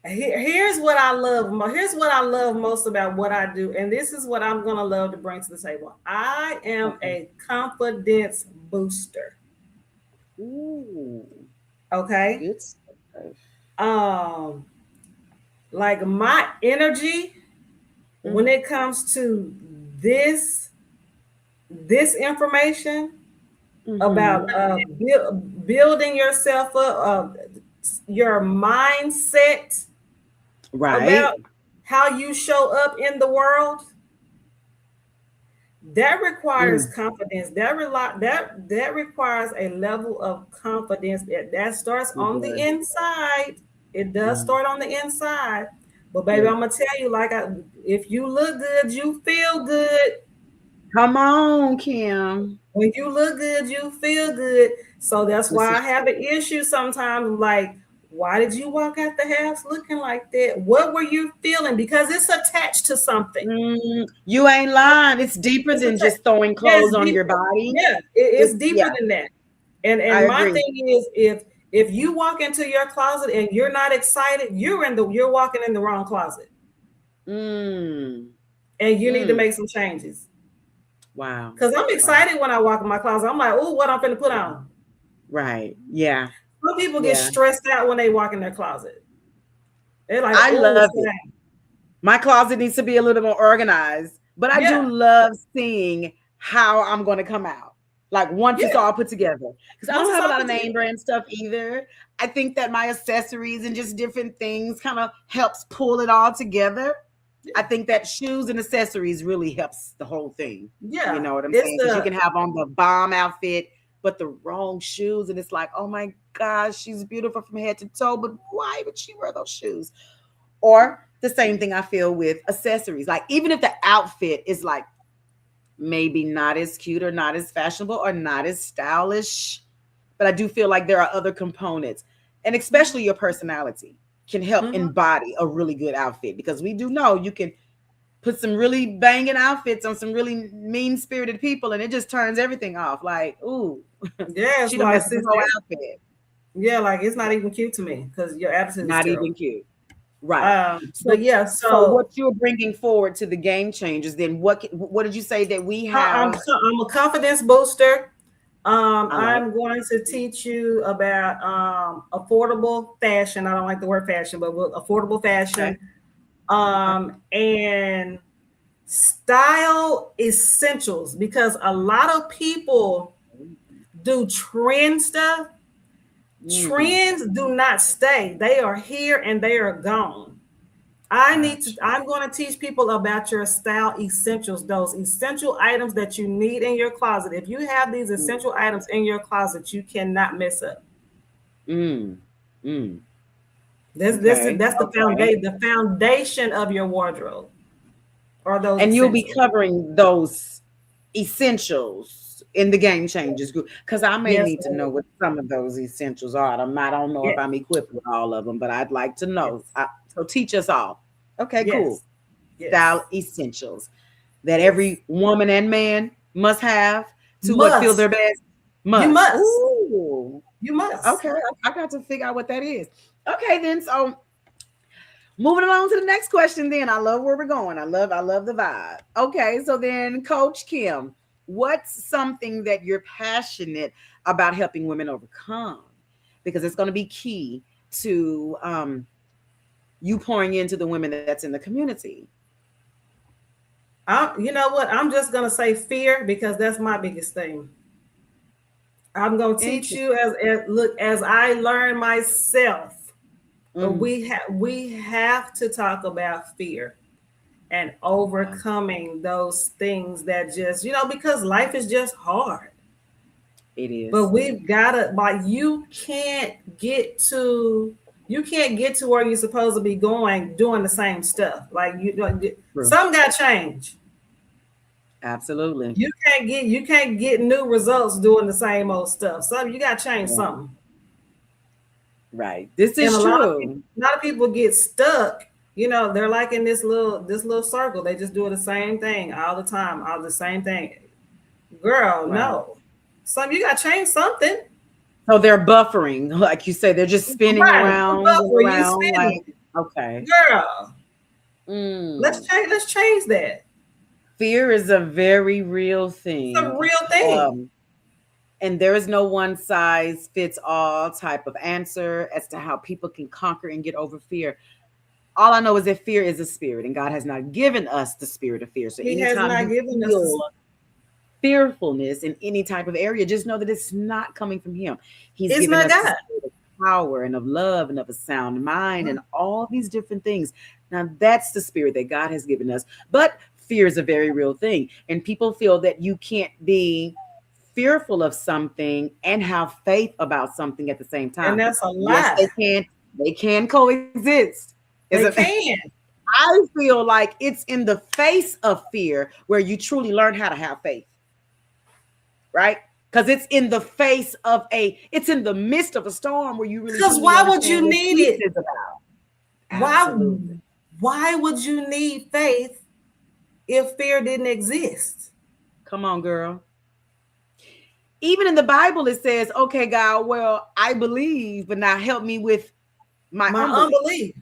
Here's what I love. Here's what I love most about what I do, and this is what I'm gonna love to bring to the table. I am Okay. a confidence booster. Ooh, Okay. good stuff. Um, like my energy when Mm, it comes to this this information mm-hmm. about building yourself up, your mindset Right. about how you show up in the world, that requires Mm, confidence. That requires a level of confidence that starts it on the does. inside. It does Mm, start on the inside. But baby, yeah. I'm gonna tell you, if you look good, you feel good. Come on, Kim. When you look good, you feel good. So that's This why is I have an issue sometimes. Like, why did you walk out the house looking like that? What were you feeling? Because it's attached to something. You ain't lying. It's deeper It's than attached. just throwing Yeah, it's clothes on your deeper. body. Yeah, it's It's deeper yeah, than that. I And my agree. thing is, if you walk into your closet and you're not excited, you're walking in the wrong closet, Mm, and you need to mm. make some changes. Wow. Because I'm Wow. excited when I walk in my closet. I'm like, oh, what I'm finna put on. Right. Yeah. Some people get Yeah. stressed out when they walk in their closet. They're like, I oh, love sit it. down. My closet needs to be a little bit more organized, but I do Yeah, love seeing how I'm going to come out. Like once it's yeah. all put together. Because I Once don't it's have a all lot put of together. name brand stuff either. I think that my accessories and just different things kind of helps pull it all together. Yeah, I think that shoes and accessories really helps the whole thing. You yeah. know what I'm It's saying? Because you the can have on the bomb outfit, but the wrong shoes, and it's like, oh my gosh, she's beautiful from head to toe, but why would she wear those shoes? Or the same thing I feel with accessories. Like even if the outfit is like maybe not as cute or not as fashionable or not as stylish, but I do feel like there are other components, and Mhm, especially your personality can help mhm. embody a really good outfit because we do know you can put some really banging outfits on some really mean spirited people and it just turns everything off. Like, ooh, Yeah, it's she done like messed this whole outfit. yeah, like it's not even cute to me because your attitude is Not terrible. even cute. Right. But So yeah, so what so you're bringing forward to the game changes, then what did you say that we I'm have? I'm a confidence booster. I like. I'm going to teach you about affordable fashion. I don't like the word fashion, but affordable Okay. fashion, Okay. and style essentials because a lot of people do trend stuff. Mm, Trends do not stay; they are here and they are gone. gotcha. I'm going to teach people about your style essentials, those essential items that you need in your closet. If you have these Mm, essential items in your closet, you cannot mess up. mm, mm. This Okay. that's Okay. the foundation of your wardrobe are those And you'll be essentials. covering those essentials in the game changes group because I may Yes, need to know what some of those essentials are. I don't know if yes, I'm equipped with all of them, but I'd like to know. yes, So teach us all. Okay, cool. yes, yes, Style essentials that yes. every woman and man must have to what feel Must. their best. You Must. must. Ooh. You must. Okay. I got to figure out what that is. Okay, then. So moving along to the next question. Then I love where we're going. I love the vibe. Okay, so then, Coach Kim, what's something that you're passionate about helping women overcome? Because it's going to be key to you pouring into the women that's in the community. You know what? I'm just gonna say fear because that's my biggest thing. I'm gonna teach Interesting. you as I learn myself. Mm, We have to talk about fear and yeah. overcoming those things that just because life is just hard. It But is. we've gotta like you can't get to where you're supposed to be going doing the same stuff. Like you know, True. some got change. Absolutely. You can't get new results doing the same old stuff. So you gotta change Right. something. Right. This And is true. a lot of people get stuck. You know, they're like in this little circle. They just do the same thing all the time, all the same thing. Girl, Right. no. Some you gotta change something. So they're buffering, like you say, they're just spinning Right. The around and buffer you around. spinning. Like, okay. Girl, Mm. let's change that. Fear is a very real It's a thing. real thing. Um, and there is no one size fits all type of answer as to how people can conquer and get over fear. All I know is that fear is a spirit, and God has not given us the spirit of fear. So He has anytime not you given us feel this. fearfulness in any type of area, just know that it's not coming from Him. He's It's given not us the God. spirit of power and of love and of a sound mind Right. and all these different things. Now, that's the spirit that God has given us. But fear is a very real thing. And people feel that you can't be fearful of something and have faith about something at the same And time. that's a Yes, lie. they can. They can coexist. Is They it? can. I feel like it's in the face of fear where you truly learn how to have faith, right? Because it's in the midst of a storm where you really Because truly why would understand you what need peace it? is about. Why Absolutely. why would you need faith if fear didn't exist? Come on, girl. Even in the Bible, it says, okay, God, well, I believe, but now help me with my My unbelief. unbelief.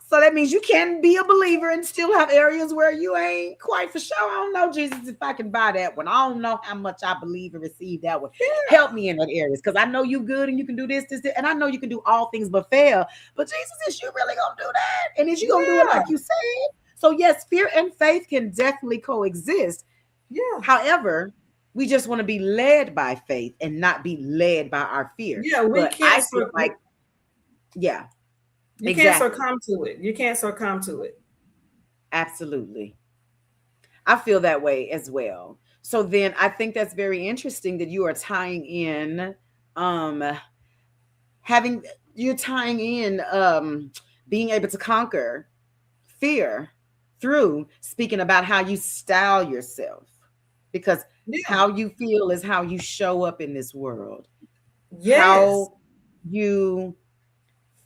So that means you can be a believer and still have areas where you ain't quite for sure. I don't know, Jesus, if I can buy that one. I don't know how much I believe and receive that one. Yeah. Help me in that areas because I know you good and you can do this, and I know you can do all things but fail. But Jesus, is you really gonna do that? And is you gonna do it Yeah. like you said? So yes, fear and faith can definitely coexist. Yeah. However, we just want to be led by faith and not be led by our fear. Yeah. We But can't I feel like, yeah, you can't exactly. succumb to it. You can't succumb to it. Absolutely. I feel that way as well. So then I think that's very interesting that you are tying in um having you're tying in being able to conquer fear through speaking about how you style yourself because Yeah. how you feel is how you show up in this world. Yes. How you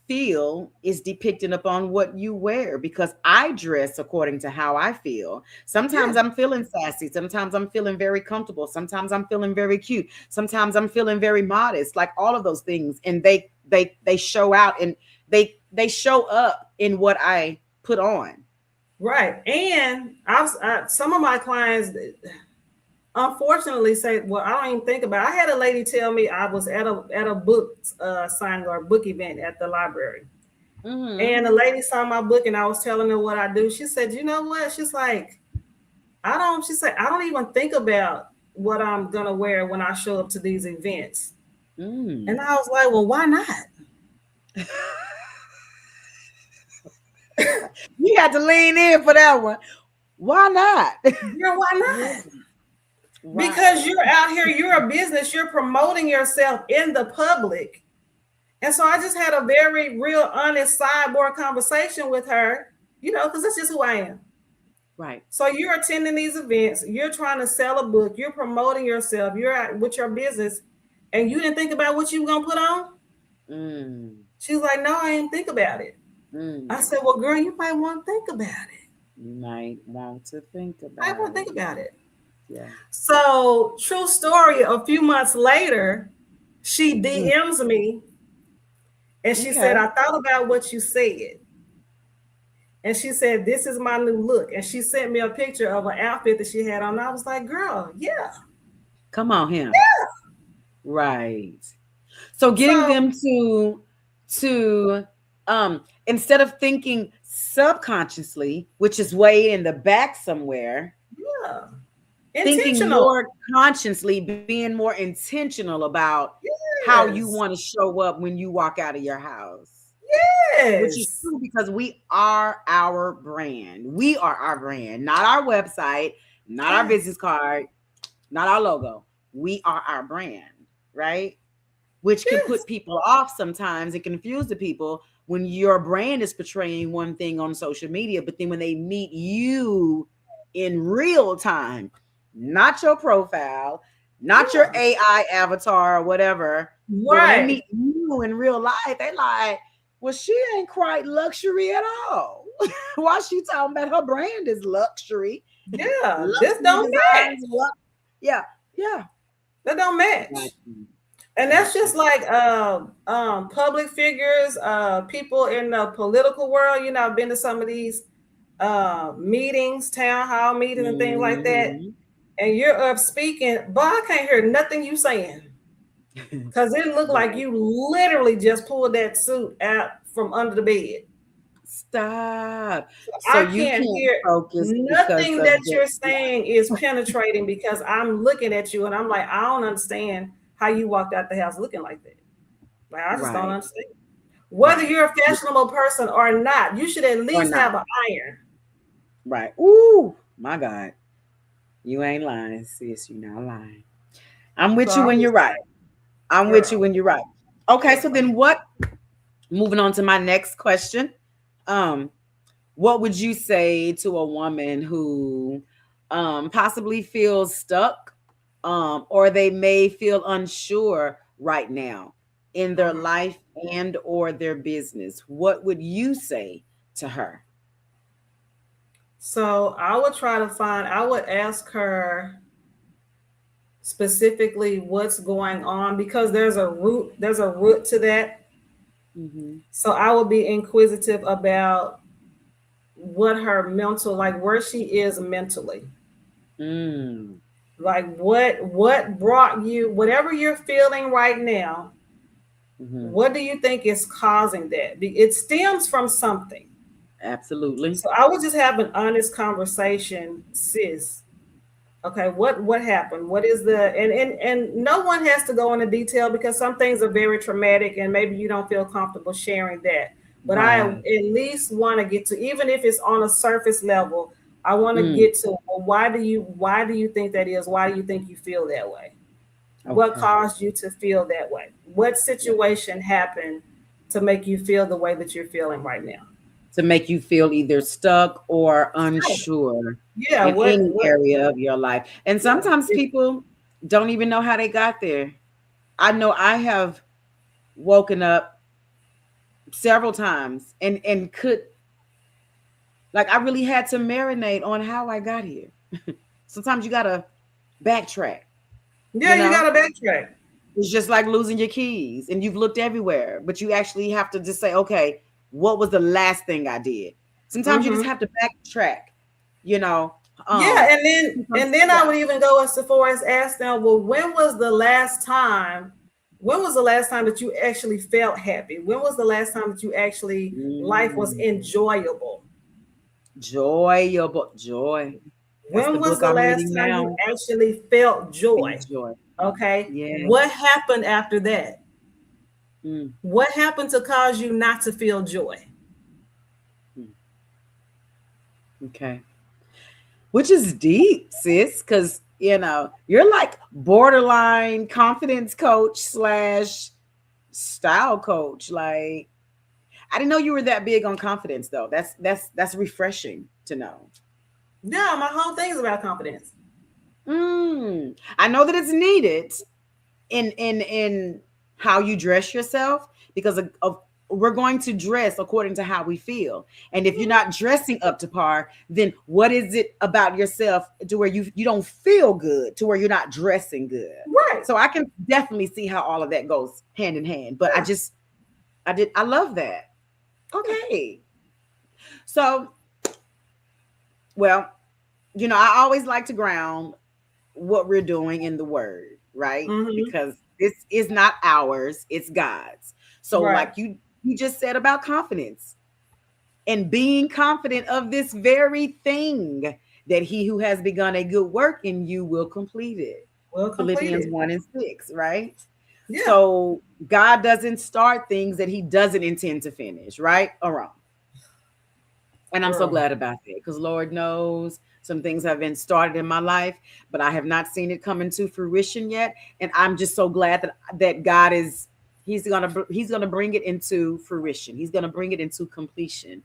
feel is depicted upon what you wear because I dress according to how I feel. Yeah. Sometimes I'm feeling sassy, sometimes I'm feeling very comfortable, sometimes I'm feeling very cute, sometimes I'm feeling very modest, like all of those things and they show out and they show up in what I put on. Right. And some of my clients unfortunately say, well, I don't even think about it. I had a lady tell me I was at a book signing or book event at the library. Mhm. And the lady saw my book and I was telling her what I do. She said, you know what? She's like, she said, I don't even think about what I'm gonna wear when I show up to these events. And Mm. I was like, well, why not? You got to lean in for that one. Why not? Girl, why not? Really? Because Right. you're out here, you're a business, you're promoting yourself in the public. And so I just had a very real, honest sidebar conversation with her, you know, because that's just who I am. Right. So you're attending these events, you're trying to sell a book, you're promoting yourself, you're out with your business, and you didn't think about what you were gonna put on? Mm. She was like, no, I didn't think about it. I Mm. said, well, girl, you might want to think about it. You might want to think I want about to think it. about it. Yeah. So, true story, a few months later, she Mm. DMs me and she said, Okay. I thought about what you said. And she said, this is my new look. And she sent me a picture of an outfit that she had on. I was like, girl, yeah. Come on him. Right. So getting So, them to instead of thinking subconsciously, which is way in the back somewhere, yeah, thinking intentional. more consciously, being more intentional about how you Yes, want to show up when you walk out of your house. Which is yes. true because we are our brand. We are our brand, not our website, not our Yes. business card, not our logo. we are our brand, right? Which can Yes. put people off sometimes and confuse the people when your brand is portraying one thing on social media, but then when they meet you in real time, not your profile, not your Yeah. AI avatar or whatever, but when they Right. meet you in real life, they like, well, she ain't quite luxury at all. Why she talking about her brand is luxury? Yeah. This Luxury don't designs, match. yeah, yeah. That don't match. Got you. And that's Got you. just like public figures, people in the political world. You know, I've been to some of these meetings, town hall meetings, and things like that. Mhm. And you're up speaking, but I can't hear nothing you saying because it looked like Right. you literally just pulled that suit out from under the bed. Stop. So So I you can't can't hear focus because nothing of that the, you're saying is penetrating because I'm looking at you and I'm like, I don't understand how you walked out the house looking like that. Like I just don't right, understand. Whether right. you're a fashionable person or not, you should at Or least not. have an iron. Right. Ooh, my God. You ain't lying, sis. You're not lying. I'm So with you I'm when you're just right. like, I'm with you girl, when you're right. Okay, so girl. then what? Moving on to my next question. Um, what would you say to a woman who possibly feels stuck, or they may feel unsure right now in their Mhm. life and or their business? What would you say to her? So I would ask her specifically what's going on because there's a root to that. Hmm. So I would be inquisitive about what her mental, like where she is mentally. Mm. Like what brought you whatever you're feeling right now, Hmm. what do you think is causing that? It stems from something. Absolutely. So I would just have an honest conversation, sis. Okay, what happened? What is the and no one has to go into detail because some things are very traumatic and maybe you don't feel comfortable sharing that. But I Right. at least want to get to, even if it's on a surface level, I want to Mm. get to, well, why do you think that is? Why do you think you feel that way? What Okay. caused you to feel that way? What Yeah. situation happened to make you feel the way that you're feeling right now? To make you feel either stuck or Sure. unsure Yeah, in any what area of your life. And yeah. sometimes people don't even know how they got there. I know I have woken up several times and could, like, I really had to marinate on how I got here. Sometimes you got to backtrack, Yeah, you you know? gotta backtrack. It's just like losing your keys and you've looked everywhere, but you actually have to just say, okay, what was the last thing I did? Sometimes you just Hmm. have to backtrack, you know. Yeah, Um, and then I yeah, would even go as far as ask them, well, when was the last time that you actually felt happy? When was the last time that you actually life was mm, enjoyable? joy, your book, joy. That's the When was book the I'm last reading time you now. actually felt joy? Enjoy. Okay. Yeah. What happened after that? Mm, What happened to cause you not to feel joy? mm, okay. Which is deep, sis, because you're like borderline confidence coach slash style coach. Like, I didn't know you were that big on confidence though. That's refreshing to know. Yeah, my whole thing is about confidence. I know that it's needed in how you dress yourself because of we're going to dress according to how we feel. And if you're not dressing up to par, then what is it about yourself to where you don't feel good, to where you're not dressing good? Right. So I can definitely see how all of that goes hand in hand. But Yeah. I love that. Okay. So, well, I always like to ground what we're doing in the word, right? Hmm. Because this is not ours, it's God's. So Right. like you just said about confidence and being confident of this very thing, that he who has begun a good work in you will complete it. Well Philippians completed. 1 and 6, right? Yeah. So God doesn't start things that he doesn't intend to finish, right or wrong? And I'm so Girl. glad about that because Lord knows some things have been started in my life, but I have not seen it come into fruition yet. And I'm just so glad that God is he's gonna bring it into fruition. He's gonna bring it into completion,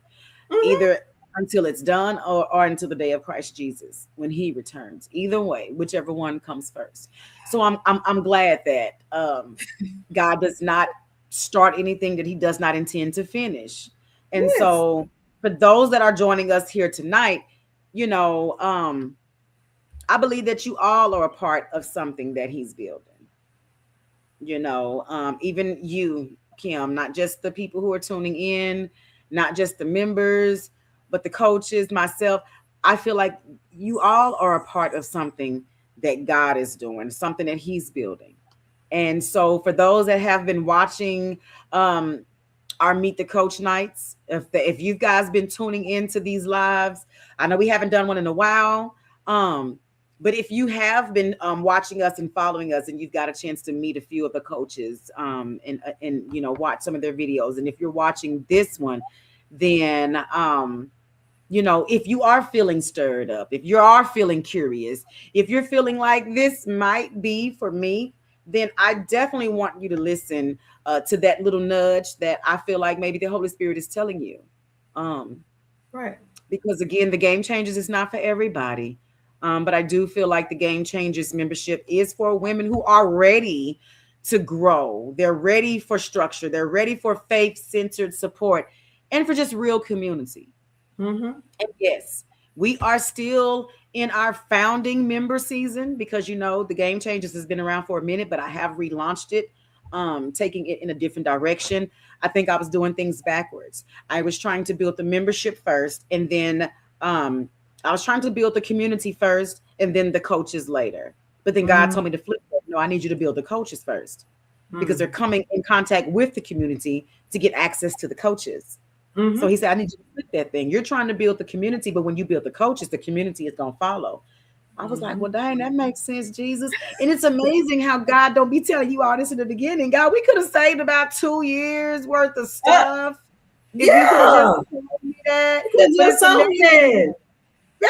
Hmm. either until it's done or until the day of Christ Jesus when He returns. Either way, whichever one comes first. So I'm glad that God does not start anything that He does not intend to finish. And Yes. so for those that are joining us here tonight, you know, I believe that you all are a part of something that He's building. Even you, Kim, not just the people who are tuning in, not just the members, but the coaches, myself. I feel like you all are a part of something that God is doing, something that He's building. And so, for those that have been watching um, our Meet the Coach nights, if you guys been tuning into these lives, I know we haven't done one in a while. Um, but if you have been watching us and following us, and you've got a chance to meet a few of the coaches and watch some of their videos, and if you're watching this one, then if you are feeling stirred up, if you are feeling curious, if you're feeling like this might be for me, then I definitely want you to listen to that little nudge that I feel like maybe the Holy Spirit is telling you. Um, Right. because again, the Game Changers is not for everybody. But I do feel like the Game Changers membership is for women who are ready to grow. They're ready for structure. They're ready for faith centered support and for just real community. Mm-hmm. And yes, we are still in our founding member season because the Game Changers has been around for a minute, but I have relaunched it, taking it in a different direction. I think I was doing things backwards. I was trying to build the membership first, and then I was trying to build the community first, and then the coaches later. But then God Mm-hmm. told me to flip it. No, I need you to build the coaches first because they're Mm-hmm. coming in contact with the community to get access to the coaches. So Mm-hmm. he said, I need you to flip that thing. You're trying to build the community, but when you build the coaches, the community is going to follow. I was like, Mm-hmm. well, dang, that makes sense, Jesus. And it's amazing how God don't be telling you all this in the beginning. God, we could have saved about 2 years worth of Uh, stuff if you could have just yeah. told me that. You could But just it's told me amazing. that. Yeah,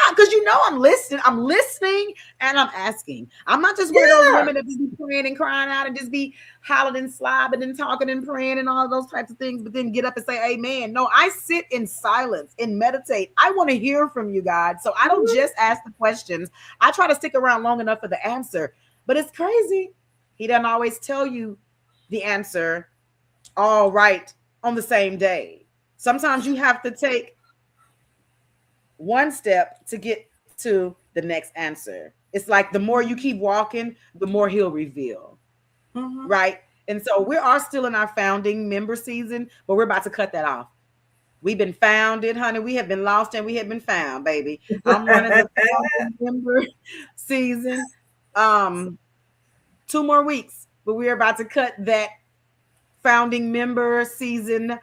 because I'm listening. I'm listening and I'm asking. I'm not just one of those Yeah. women that just be praying and crying out and just be hollering and slobbing and talking and praying and all of those types of things, but then get up and say amen. No, I sit in silence and meditate. I want to hear from you, God. So I don't Mm-hmm. just ask the questions. I try to stick around long enough for the answer. But it's crazy. He doesn't always tell you the answer all right on the same day. Sometimes you have to take one step to get to the next answer. It's like the more you keep walking, the more he'll reveal, Mm-hmm. right? And so we are still in our founding member season, but we're about to cut that off. We've been founded, honey. We have been lost and we have been found, baby. I'm running the founding member season. Um, 2 more weeks, but we're about to cut that founding member season.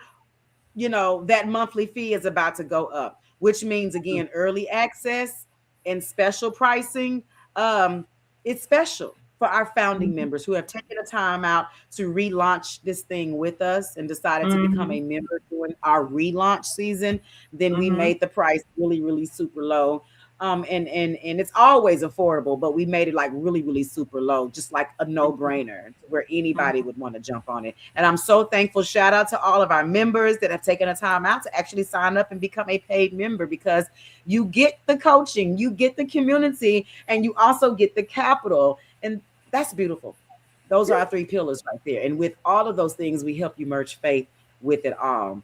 That monthly fee is about to go up, which means again, early access and special pricing. Um, it's special for our founding Mm-hmm. members who have taken the time out to relaunch this thing with us and decided to become Mm-hmm. a member during our relaunch season. Then we Mm-hmm. made the price really, really super low. And it's always affordable, but we made it like really, really super low, just like a no-brainer where anybody would want to jump on it. And I'm so thankful. Shout out to all of our members that have taken the time out to actually sign up and become a paid member because you get the coaching, you get the community, and you also get the capital. And that's beautiful. Those are Yeah. our three pillars right there. And with all of those things, we help you merge faith with it all.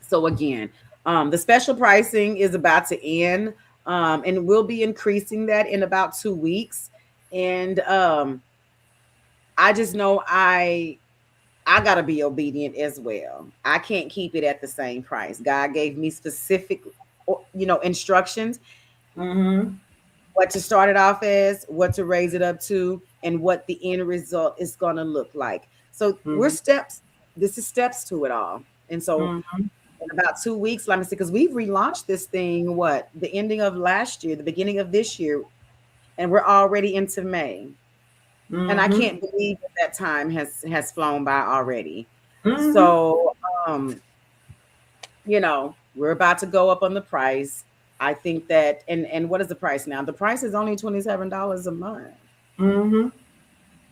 So again, the special pricing is about to end, and we'll be increasing that in about 2 weeks. And I just know I gotta be obedient as well. I can't keep it at the same price. God gave me specific, instructions, Mm-hmm. what to start it off as, what to raise it up to, and what the end result is gonna look like. So we're Mm-hmm. steps. This is steps to it all. And so Mm-hmm. in about 2 weeks, let me see, because we've relaunched this thing, what, the ending of last year, the beginning of this year, and we're already into May. And I Mm-hmm. can't believe that time has flown by already. Mm-hmm. So, um, you know, We're about to go up on the price. I think that, and what is the price now? The price is only $27 a month Mm-hmm.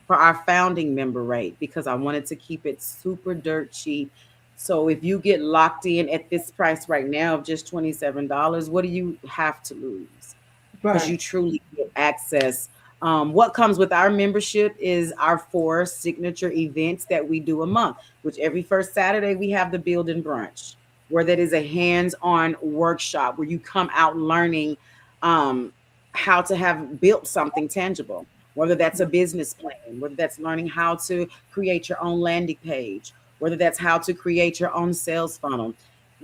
for our founding member rate because I wanted to keep it super dirt cheap. So if you get locked in at this price right now of just $27, what do you have to lose? Because Right. you truly get access. What comes with our membership is our 4 signature events that we do a month, which every first Saturday we have the build and brunch, where that is a hands-on workshop where you come out learning um, how to have built something tangible, whether that's a business plan, whether that's learning how to create your own landing page, whether that's how to create your own sales funnel.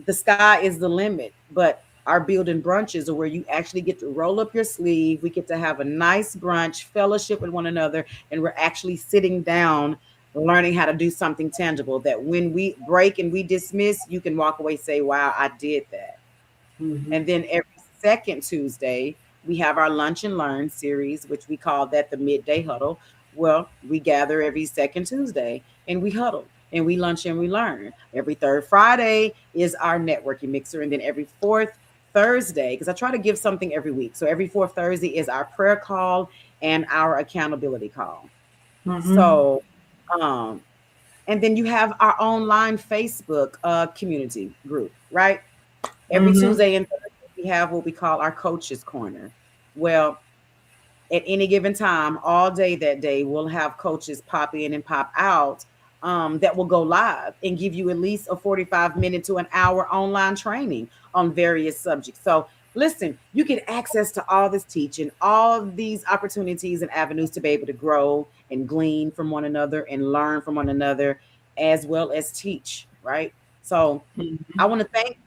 The sky is the limit, but our building brunches are where you actually get to roll up your sleeve. We get to have a nice brunch, fellowship with one another, and we're actually sitting down learning how to do something tangible that when we break and we dismiss, you can walk away say, wow, I did that. Mm-hmm. And then every second Tuesday, we have our Lunch and Learn series, which we call that the midday huddle. Well, we gather every second Tuesday and we huddle and we lunch and we learn. Every third Friday is our networking mixer. And then every fourth Thursday, because I try to give something every week. So every fourth Thursday is our prayer call and our accountability call. Mm-hmm. So, um, and then you have our online Facebook community group, right? Every Mm-hmm. Tuesday and Thursday, we have what we call our coaches corner. Well, at any given time, all day that day, we'll have coaches pop in and pop out that will go live and give you at least a 45-minute to an hour online training on various subjects. So, listen, you get access to all this teaching, all of these opportunities and avenues to be able to grow and glean from one another and learn from one another, as well as teach, right? So, I want to thank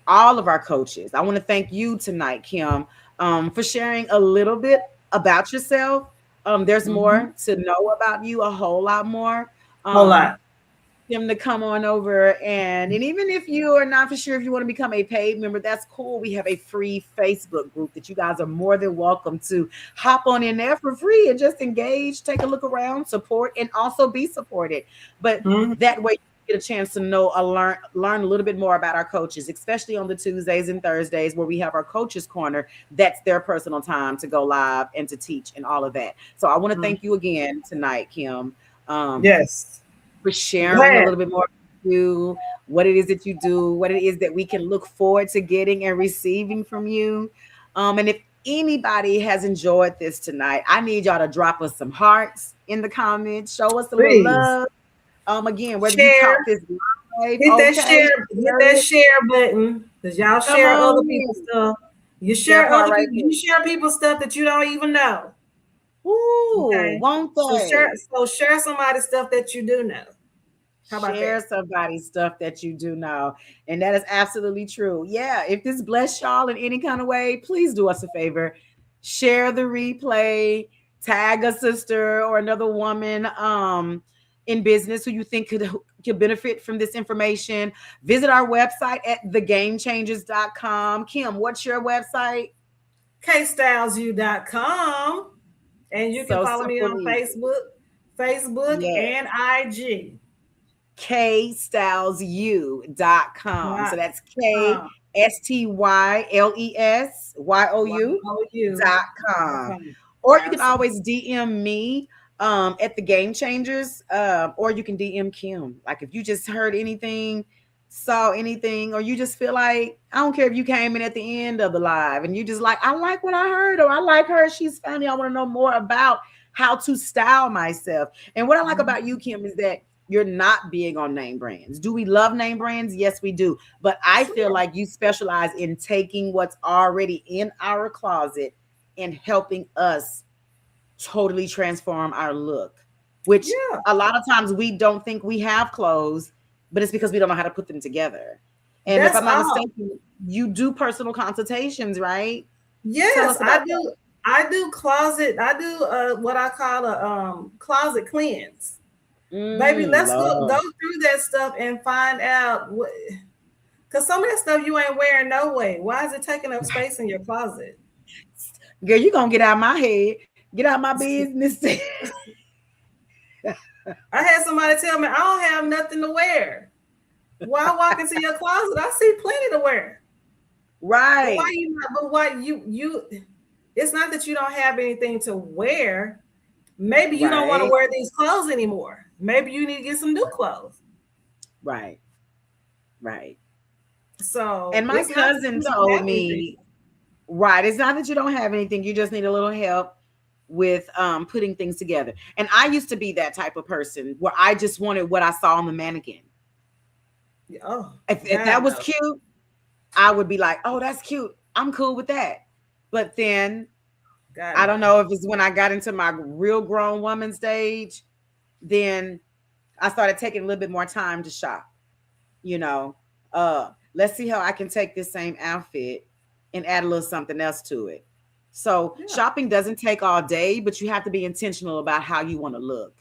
all of our coaches. I want to thank you tonight, Kim, for sharing a little bit about yourself. There's Mm-hmm. more to know about you, a whole lot more. Whole Um, lot. them to come on over and even if you are not for sure if you want to become a paid member, that's cool. We have a free Facebook group that you guys are more than welcome to hop on in there for free and just engage, take a look around, support, and also be supported. But Mm-hmm. that way you get a chance to know learn a little bit more about our coaches, especially on the Tuesdays and Thursdays where we have our coaches corner. That's their personal time to go live and to teach and all of that. So I want to thank you again tonight, Kim. um, Yes. for I'm sharing a glad. little bit more about you, what it is that you do, what it is that we can look forward to getting and receiving from you. And if anybody has enjoyed this tonight, I need y'all to drop us some hearts in the comments, show us a little Please love. Again, whether you share. caught this live, Hit that okay, share. Hit share that it. share button. Cause y'all Come share on other people's in. stuff. You That share part other right people. there. You share people's stuff that you don't even know. Ooh, Okay. won't So share. they? So share somebody's stuff that you do know. How about Share that? somebody's stuff that you do know. And that is absolutely true. Yeah. If this bless y'all in any kind of way, please do us a favor. Share the replay, tag a sister or another woman in business who you think could benefit from this information. Visit our website at thegamechangers.com. Kim, what's your website? KStylesU.com. And you can So follow me simple on and easy. Facebook Yeah. and IG. KStylesU.com. So Dot that's K com. S T Y L E S Y O U YOU. dot com. Okay. Or you can Absolutely. always DM me at the Game Changers, or you can DM Kim. Like if you just heard anything, saw anything, or you just feel like, I don't care if you came in at the end of the live and you just like, I like what I heard, or I like her, she's funny, I want to know more about how to style myself. And what I like about you, Kim, is that you're not big on name brands. Do we love name brands? Yes, we do. But I feel Sure. like you specialize in taking what's already in our closet and helping us totally transform our look, which Yeah. a lot of times we don't think we have clothes, but it's because we don't know how to put them together. And if That's I'm not all. mistaken, you do personal consultations, right? Tell Yes, us I about that. do. I do closet. I do what I call a closet cleanse. Baby, let's go Love. through that stuff and find out what, because some of that stuff you ain't wearing no way. Why is it taking up space in your closet? Girl, you gonna get out my head, get out my business. I had somebody tell me I don't have nothing to wear. Why I walk into your closet? I see plenty to wear. But why Right, you not? But what you? It's not that you don't have anything to wear. Maybe you don't want to right, wear these clothes anymore. Maybe you need to get some new clothes. right, right. So And my it's not that cousin you don't told have anything. me, right, it's not that you don't have anything, you just need a little help with putting things together. And I used to be that type of person where I just wanted what I saw on the mannequin. Oh If that God, was no. cute, I would be like, oh, that's cute. I'm cool with that. But then God I don't no. know if it's when I got into my real grown woman stage, then I started taking a little bit more time to shop. You know, let's see how I can take this same outfit and add a little something else to it. So Yeah. shopping doesn't take all day, but you have to be intentional about how you want to look.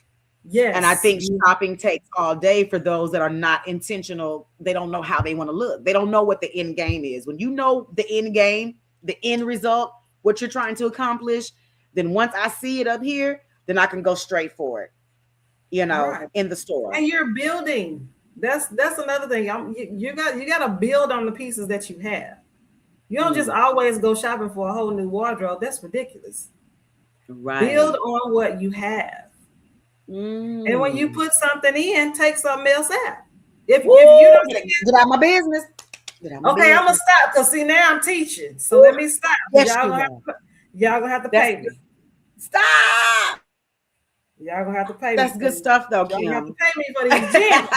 And I Yes. think shopping takes all day for those that are not intentional. They don't know how they want to look. They don't know what the end game is. When you know the end game, the end result, what you're trying to accomplish, then once I see it up here, then I can go straight for it, Right. in the store. And you're building. That's another thing. You got to build on the pieces that you have. You don't just Mm, always go shopping for a whole new wardrobe. That's ridiculous. Build right. on what you have. And when you Mm. put something in, take something else out. If you Woo! don't see Get out my business. Get out it, my okay, I'm gonna business. stop because see now I'm teaching. So Woo! let me stop. Yes, you are. Y'all gonna have to That's pay me. stop. Y'all gonna have to pay me That's for good stuff, though, y'all gonna have to Kim. pay me for these gems.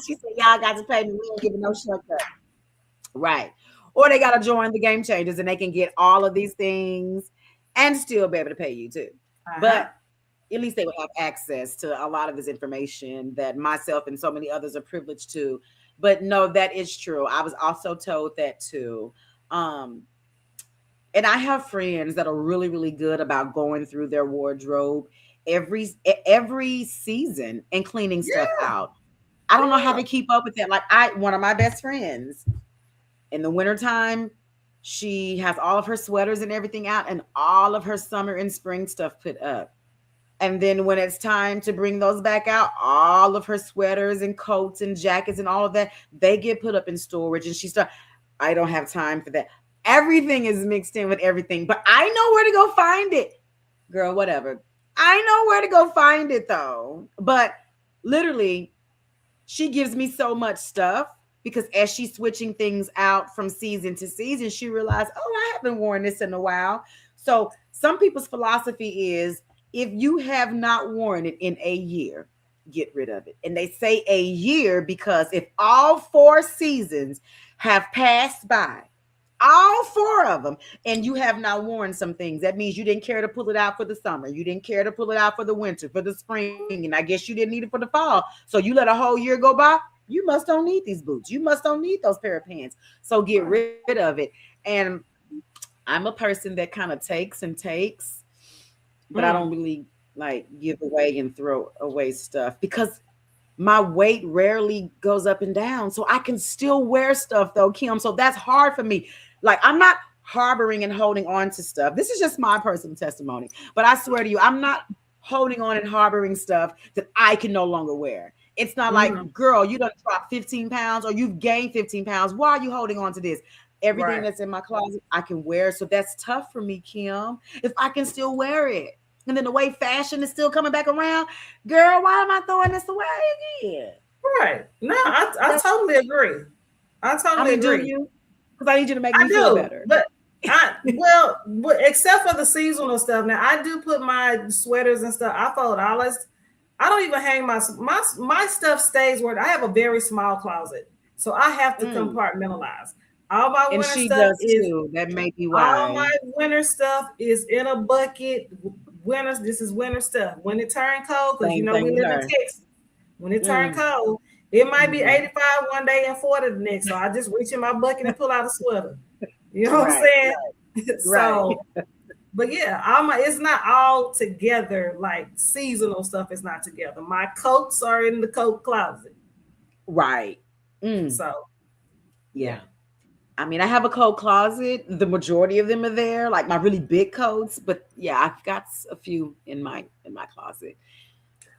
She said, "Y'all got to pay me. We ain't giving no shortcut." Right. Or they got to join the game changers, and they can get all of these things and still be able to pay you too. Uh-huh. But at least they would have access to a lot of this information that myself and so many others are privileged to. But no, that is true. I was also told that too. Um, and I have friends that are really, really good about going through their wardrobe every season and cleaning stuff Yeah, out. I don't know how yeah. they keep up with that. Like one of my best friends in the wintertime, she has all of her sweaters and everything out and all of her summer and spring stuff put up. And then when it's time to bring those back out, all of her sweaters and coats and jackets and all of that, they get put up in storage. And she start, I don't have time for that. Everything is mixed in with everything, but I know where to go find it. Girl, whatever. I know where to go find it though. But literally, she gives me so much stuff because as she's switching things out from season to season, she realized, oh, I haven't worn this in a while. So some people's philosophy is if you have not worn it in a year, get rid of it. And they say a year because if all four seasons have passed by, all four of them, and you have not worn some things, that means you didn't care to pull it out for the summer, you didn't care to pull it out for the winter, for the spring, and I guess you didn't need it for the fall, so you let a whole year go by. You must don't need these boots, you must don't need those pair of pants, so get Right. rid of it. And I'm a person that kind of takes and takes, but I don't Mm. really like give away and throw away stuff because my weight rarely goes up and down. So I can still wear stuff though, Kim. So that's hard for me. Like I'm not harboring and holding on to stuff. This is just my personal testimony. But I swear to you, I'm not holding on and harboring stuff that I can no longer wear. It's not like, Mm. girl, you done dropped 15 pounds or you've gained 15 pounds. Why are you holding on to this? Everything Right. that's in my closet, I can wear. So that's tough for me, Kim, if I can still wear it. And then the way fashion is still coming back around, girl, why am I throwing this away again? Right. No, I That's, totally agree. I I totally mean, do agree. you? Because I need you to make I me feel do, better. but but except for the seasonal stuff. Now I do put my sweaters and stuff. I fold all this. I don't even hang my stuff stays where I have a very small closet, so I have to Mm. compartmentalize. All my And winter she stuff does is too. That may be all why. my winter stuff is in a bucket. Winters, this is winter stuff. When it turn cold, because you Same know thing we with live in her. Texas. When it turn Mm. cold, it might be Hmm. 85 one day and 40 the next. So I just reach in my bucket and pull out a sweater. You know what I'm Right, saying? right. So, but yeah, it's not all together like seasonal stuff is not together. My coats are in the coat closet. Right. Mm. So yeah. Yeah. I mean, I have a coat closet. The majority of them are there, like my really big coats. But yeah, I've got a few in my closet.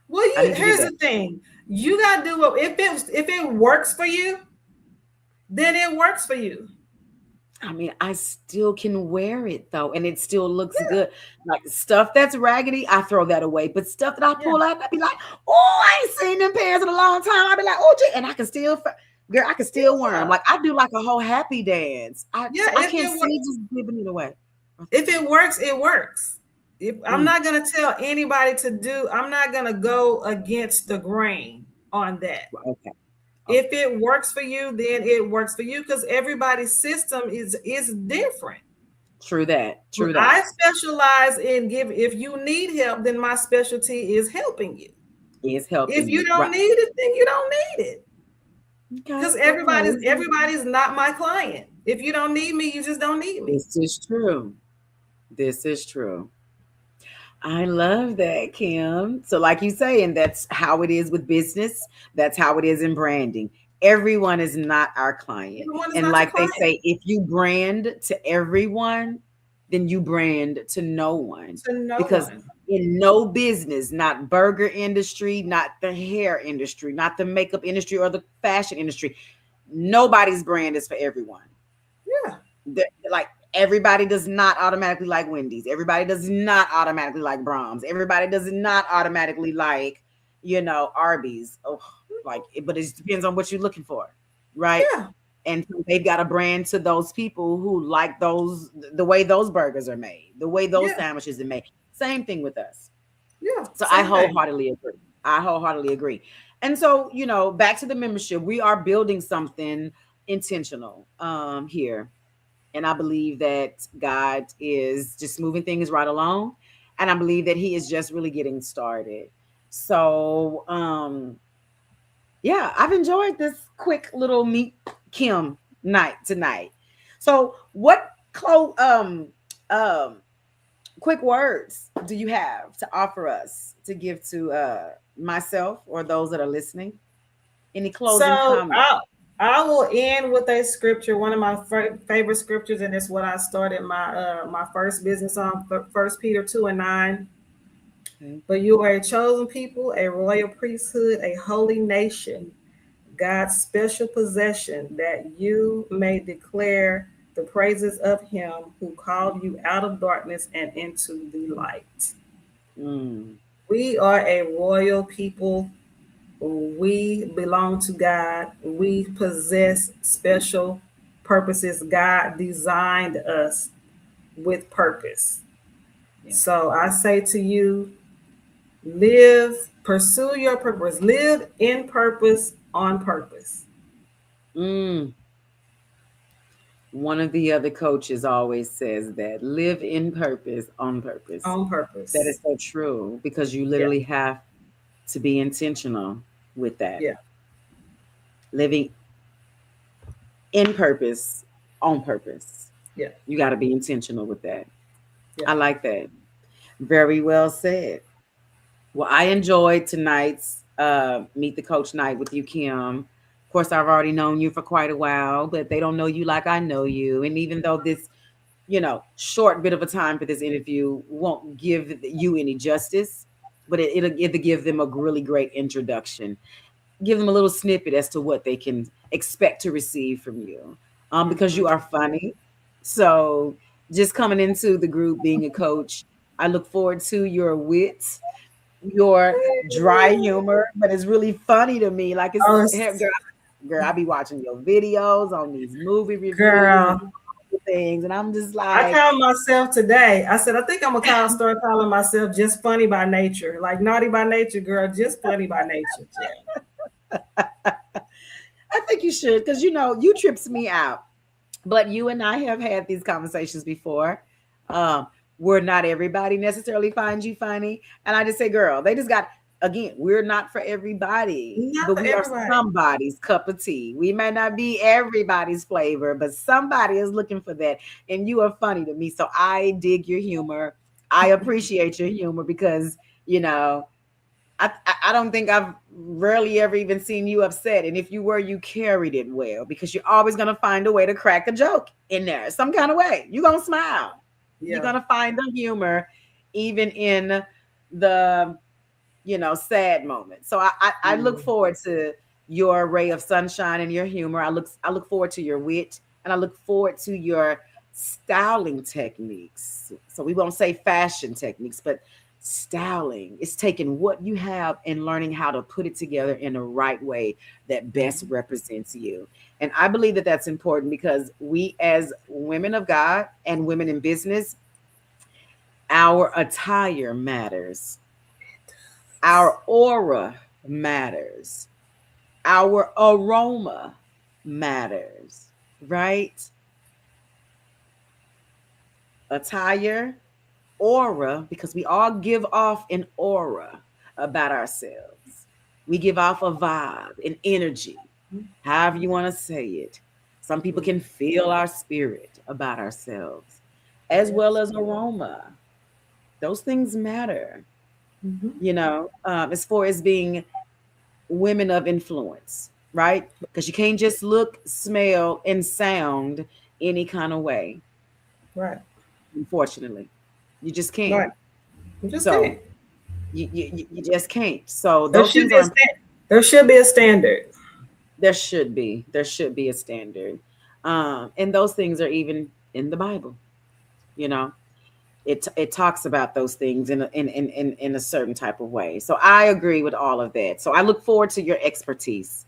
Well, I need to do here's better. the thing. You gotta do what if it works for you, then it works for you. I mean, I still can wear it though, and it still looks Yeah, good. Like stuff that's raggedy, I throw that away. But stuff that I yeah, pull out, I be like, "Oh, I ain't seen them pants in a long time." I be like, "Oh, gee," and I can still, girl, I can still wear them. yeah, Like I do like a whole happy dance. yeah. So I can't see just giving it away. If it works, it works. If I'm Mm, not gonna tell anybody to do, I'm not gonna go against the grain on that. okay, If okay, it works for you, then it works for you because everybody's system is different. true that, true I that. specialize in give. If you need help, then my specialty is helping you. It's If helping you you, don't right? need it, then you don't need it. Okay, Because okay. everybody's not my client. If you don't need me, you just don't need me. This is true. This is true. I love that, Kim. So, like you say, and that's how it is with business. That's how it is in branding. Everyone is not our client. Everyone is And not your like they client. say, if you brand to everyone, then you brand to no one. To no Because one. in no business, not burger industry, not the hair industry, not the makeup industry or the fashion industry, nobody's brand is for everyone. Yeah. Like everybody does not automatically like Wendy's. Everybody does not automatically like Brahms. Everybody does not automatically like, Arby's. Oh, like, but it just depends on what you're looking for, right? Yeah. And so they've got a brand to those people who like the way those burgers are made, the way those Yeah. sandwiches are made. Same thing with us. Yeah. So I Same thing. wholeheartedly agree. I wholeheartedly agree. And so, back to the membership, we are building something intentional here, and I believe that God is just moving things right along. And I believe that He is just really getting started. So, yeah, I've enjoyed this quick little meet Kim night tonight. So, what um quick words do you have to offer us to give to myself or those that are listening? Any closing So comments? I will end with a scripture, one of my favorite scriptures, and it's what I started my first business on. First Peter 2:9. Okay. But you are a chosen people, a royal priesthood, a holy nation, God's special possession, that you may declare the praises of Him who called you out of darkness and into the light. Mm, We are a royal people. We belong to God. We possess special purposes. God designed us with purpose. yeah. So I say to you, live, pursue your purpose, live in purpose, on purpose. Mm. One of the other coaches always says that live in purpose, on purpose. On That purpose. is so true because you Yeah, literally have to be intentional with that. yeah, Living in purpose, on purpose. yeah, You got to be intentional with that. yeah. I like that. Very well said. Well, I enjoyed tonight's Meet the Coach night with you, Kim. Of course, I've already known you for quite a while, but they don't know you like I know you. And even though this short bit of a time for this interview won't give you any justice, but it'll give them a really great introduction. Give them a little snippet as to what they can expect to receive from you, because Mhm. you are funny. So just coming into the group, being a coach, I look forward to your wit, your dry humor, but it's really funny to me. Like it's Oh, girl, I be watching your videos on these movie reviews and girl, these things, and I'm just I like, called myself today. I said, I think I'm gonna start calling myself just funny by nature, like naughty by nature, girl, just funny by nature. Yeah. I think you should, because you trips me out. But you and I have had these conversations before. Um, where not everybody necessarily finds you funny. And I just say, girl, they just got, again, we're not for everybody, Not but for we are everybody. somebody's cup of tea. We may not be everybody's flavor, but somebody is looking for that. And you are funny to me. So I dig your humor. I appreciate your humor because, you know, I don't think I've rarely ever even seen you upset. And if you were, you carried it well because you're always going to find a way to crack a joke in there, some kind of way. You're going to smile. You're Yeah. going to find the humor even in the, sad moments. So I look Mhm. forward to your ray of sunshine and your humor. I look forward to your wit, and I look forward to your styling techniques. So we won't say fashion techniques, but styling. It's taking what you have and learning how to put it together in the right way that best Mhm. represents you. And I believe that that's important because we, as women of God and women in business, our attire matters, our aura matters, our aroma matters, right? Attire, aura, because we all give off an aura about ourselves. We give off a vibe, an energy, however you want to say it. Some people Mhm. can feel our spirit about ourselves, as well Yes. as aroma. Those things matter, Mhm. as far as being women of influence, right? Because you can't just look, smell, and sound any kind of way, Right. unfortunately. You just can't. Right. You just can't. So you just can't. So There those should things be a are, there should be a standard. there should be a standard. And those things are even in the Bible, you know. It talks about those things in a certain type of way. So I agree with all of that. So I look forward to your expertise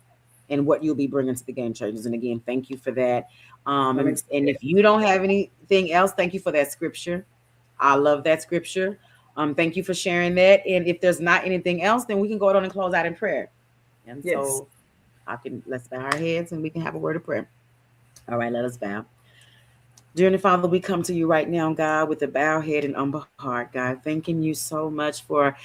and what you'll be bringing to the Game Changers. And again, thank you for that. I'm And excited. if you don't have anything else, thank you for that scripture. I love that scripture. Thank you for sharing that. And if there's not anything else, then we can go on and close out in prayer. And Yes. so let's bow our heads and we can have a word of prayer. All right, let us bow. Dear Heavenly Father, we come to you right now, God, with a bowed head and humble heart, God, thanking you so much for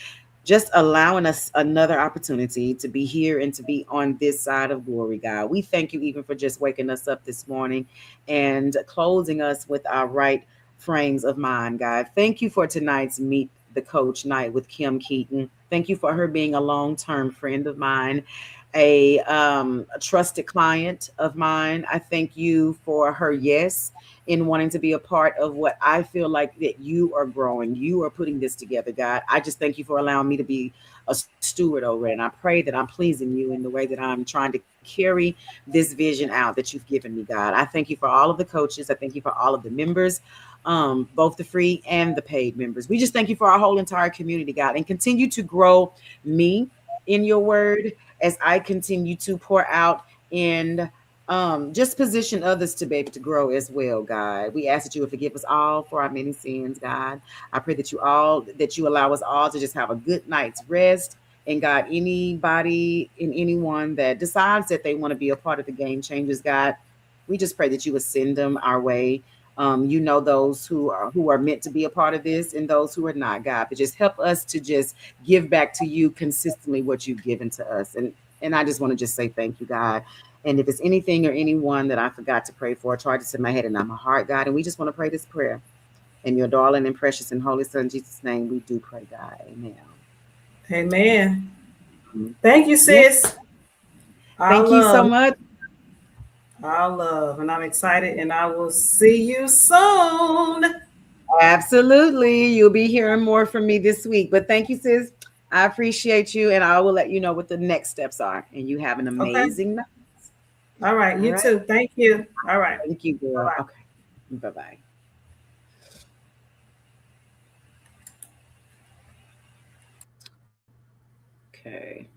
just allowing us another opportunity to be here and to be on this side of glory, God. We thank you even for just waking us up this morning and closing us with our right frames of mind, God. Thank you for tonight's Meet the Coach night with Kim Keaton. Thank you for her being a long-term friend of mine, a trusted client of mine. I thank you for her yes in wanting to be a part of what I feel like that you are growing. You are putting this together, God. I just thank you for allowing me to be a steward over it. And I pray that I'm pleasing you in the way that I'm trying to carry this vision out that you've given me, God. I thank you for all of the coaches. I thank you for all of the members, both the free and the paid members. We just thank you for our whole entire community, God, and continue to grow me in your word as I continue to pour out in just position others to be able to grow as well, God. We ask that you would forgive us all for our many sins, God. I pray that you allow us all to just have a good night's rest. And God, anybody and anyone that decides that they want to be a part of the Game Changers, God, we just pray that you would send them our way. You know those who are meant to be a part of this and those who are not, God. But just help us to just give back to you consistently what you've given to us. And I just want to just say thank you, God. And if it's anything or anyone that I forgot to pray for, charge it to my head and not my heart, God. And we just want to pray this prayer. In your darling and precious and holy Son, Jesus' name, we do pray, God. Amen. Amen. Mhm. Thank you, Yeah. sis. I Thank you so love. much. I love. And I'm excited. And I will see you soon. Absolutely. You'll be hearing more from me this week. But thank you, sis. I appreciate you. And I will let you know what the next steps are. And you have an Okay. amazing night. All right. All You right. too. Thank you. All right. Thank you, Bye girl. bye. Okay. Bye bye. Okay.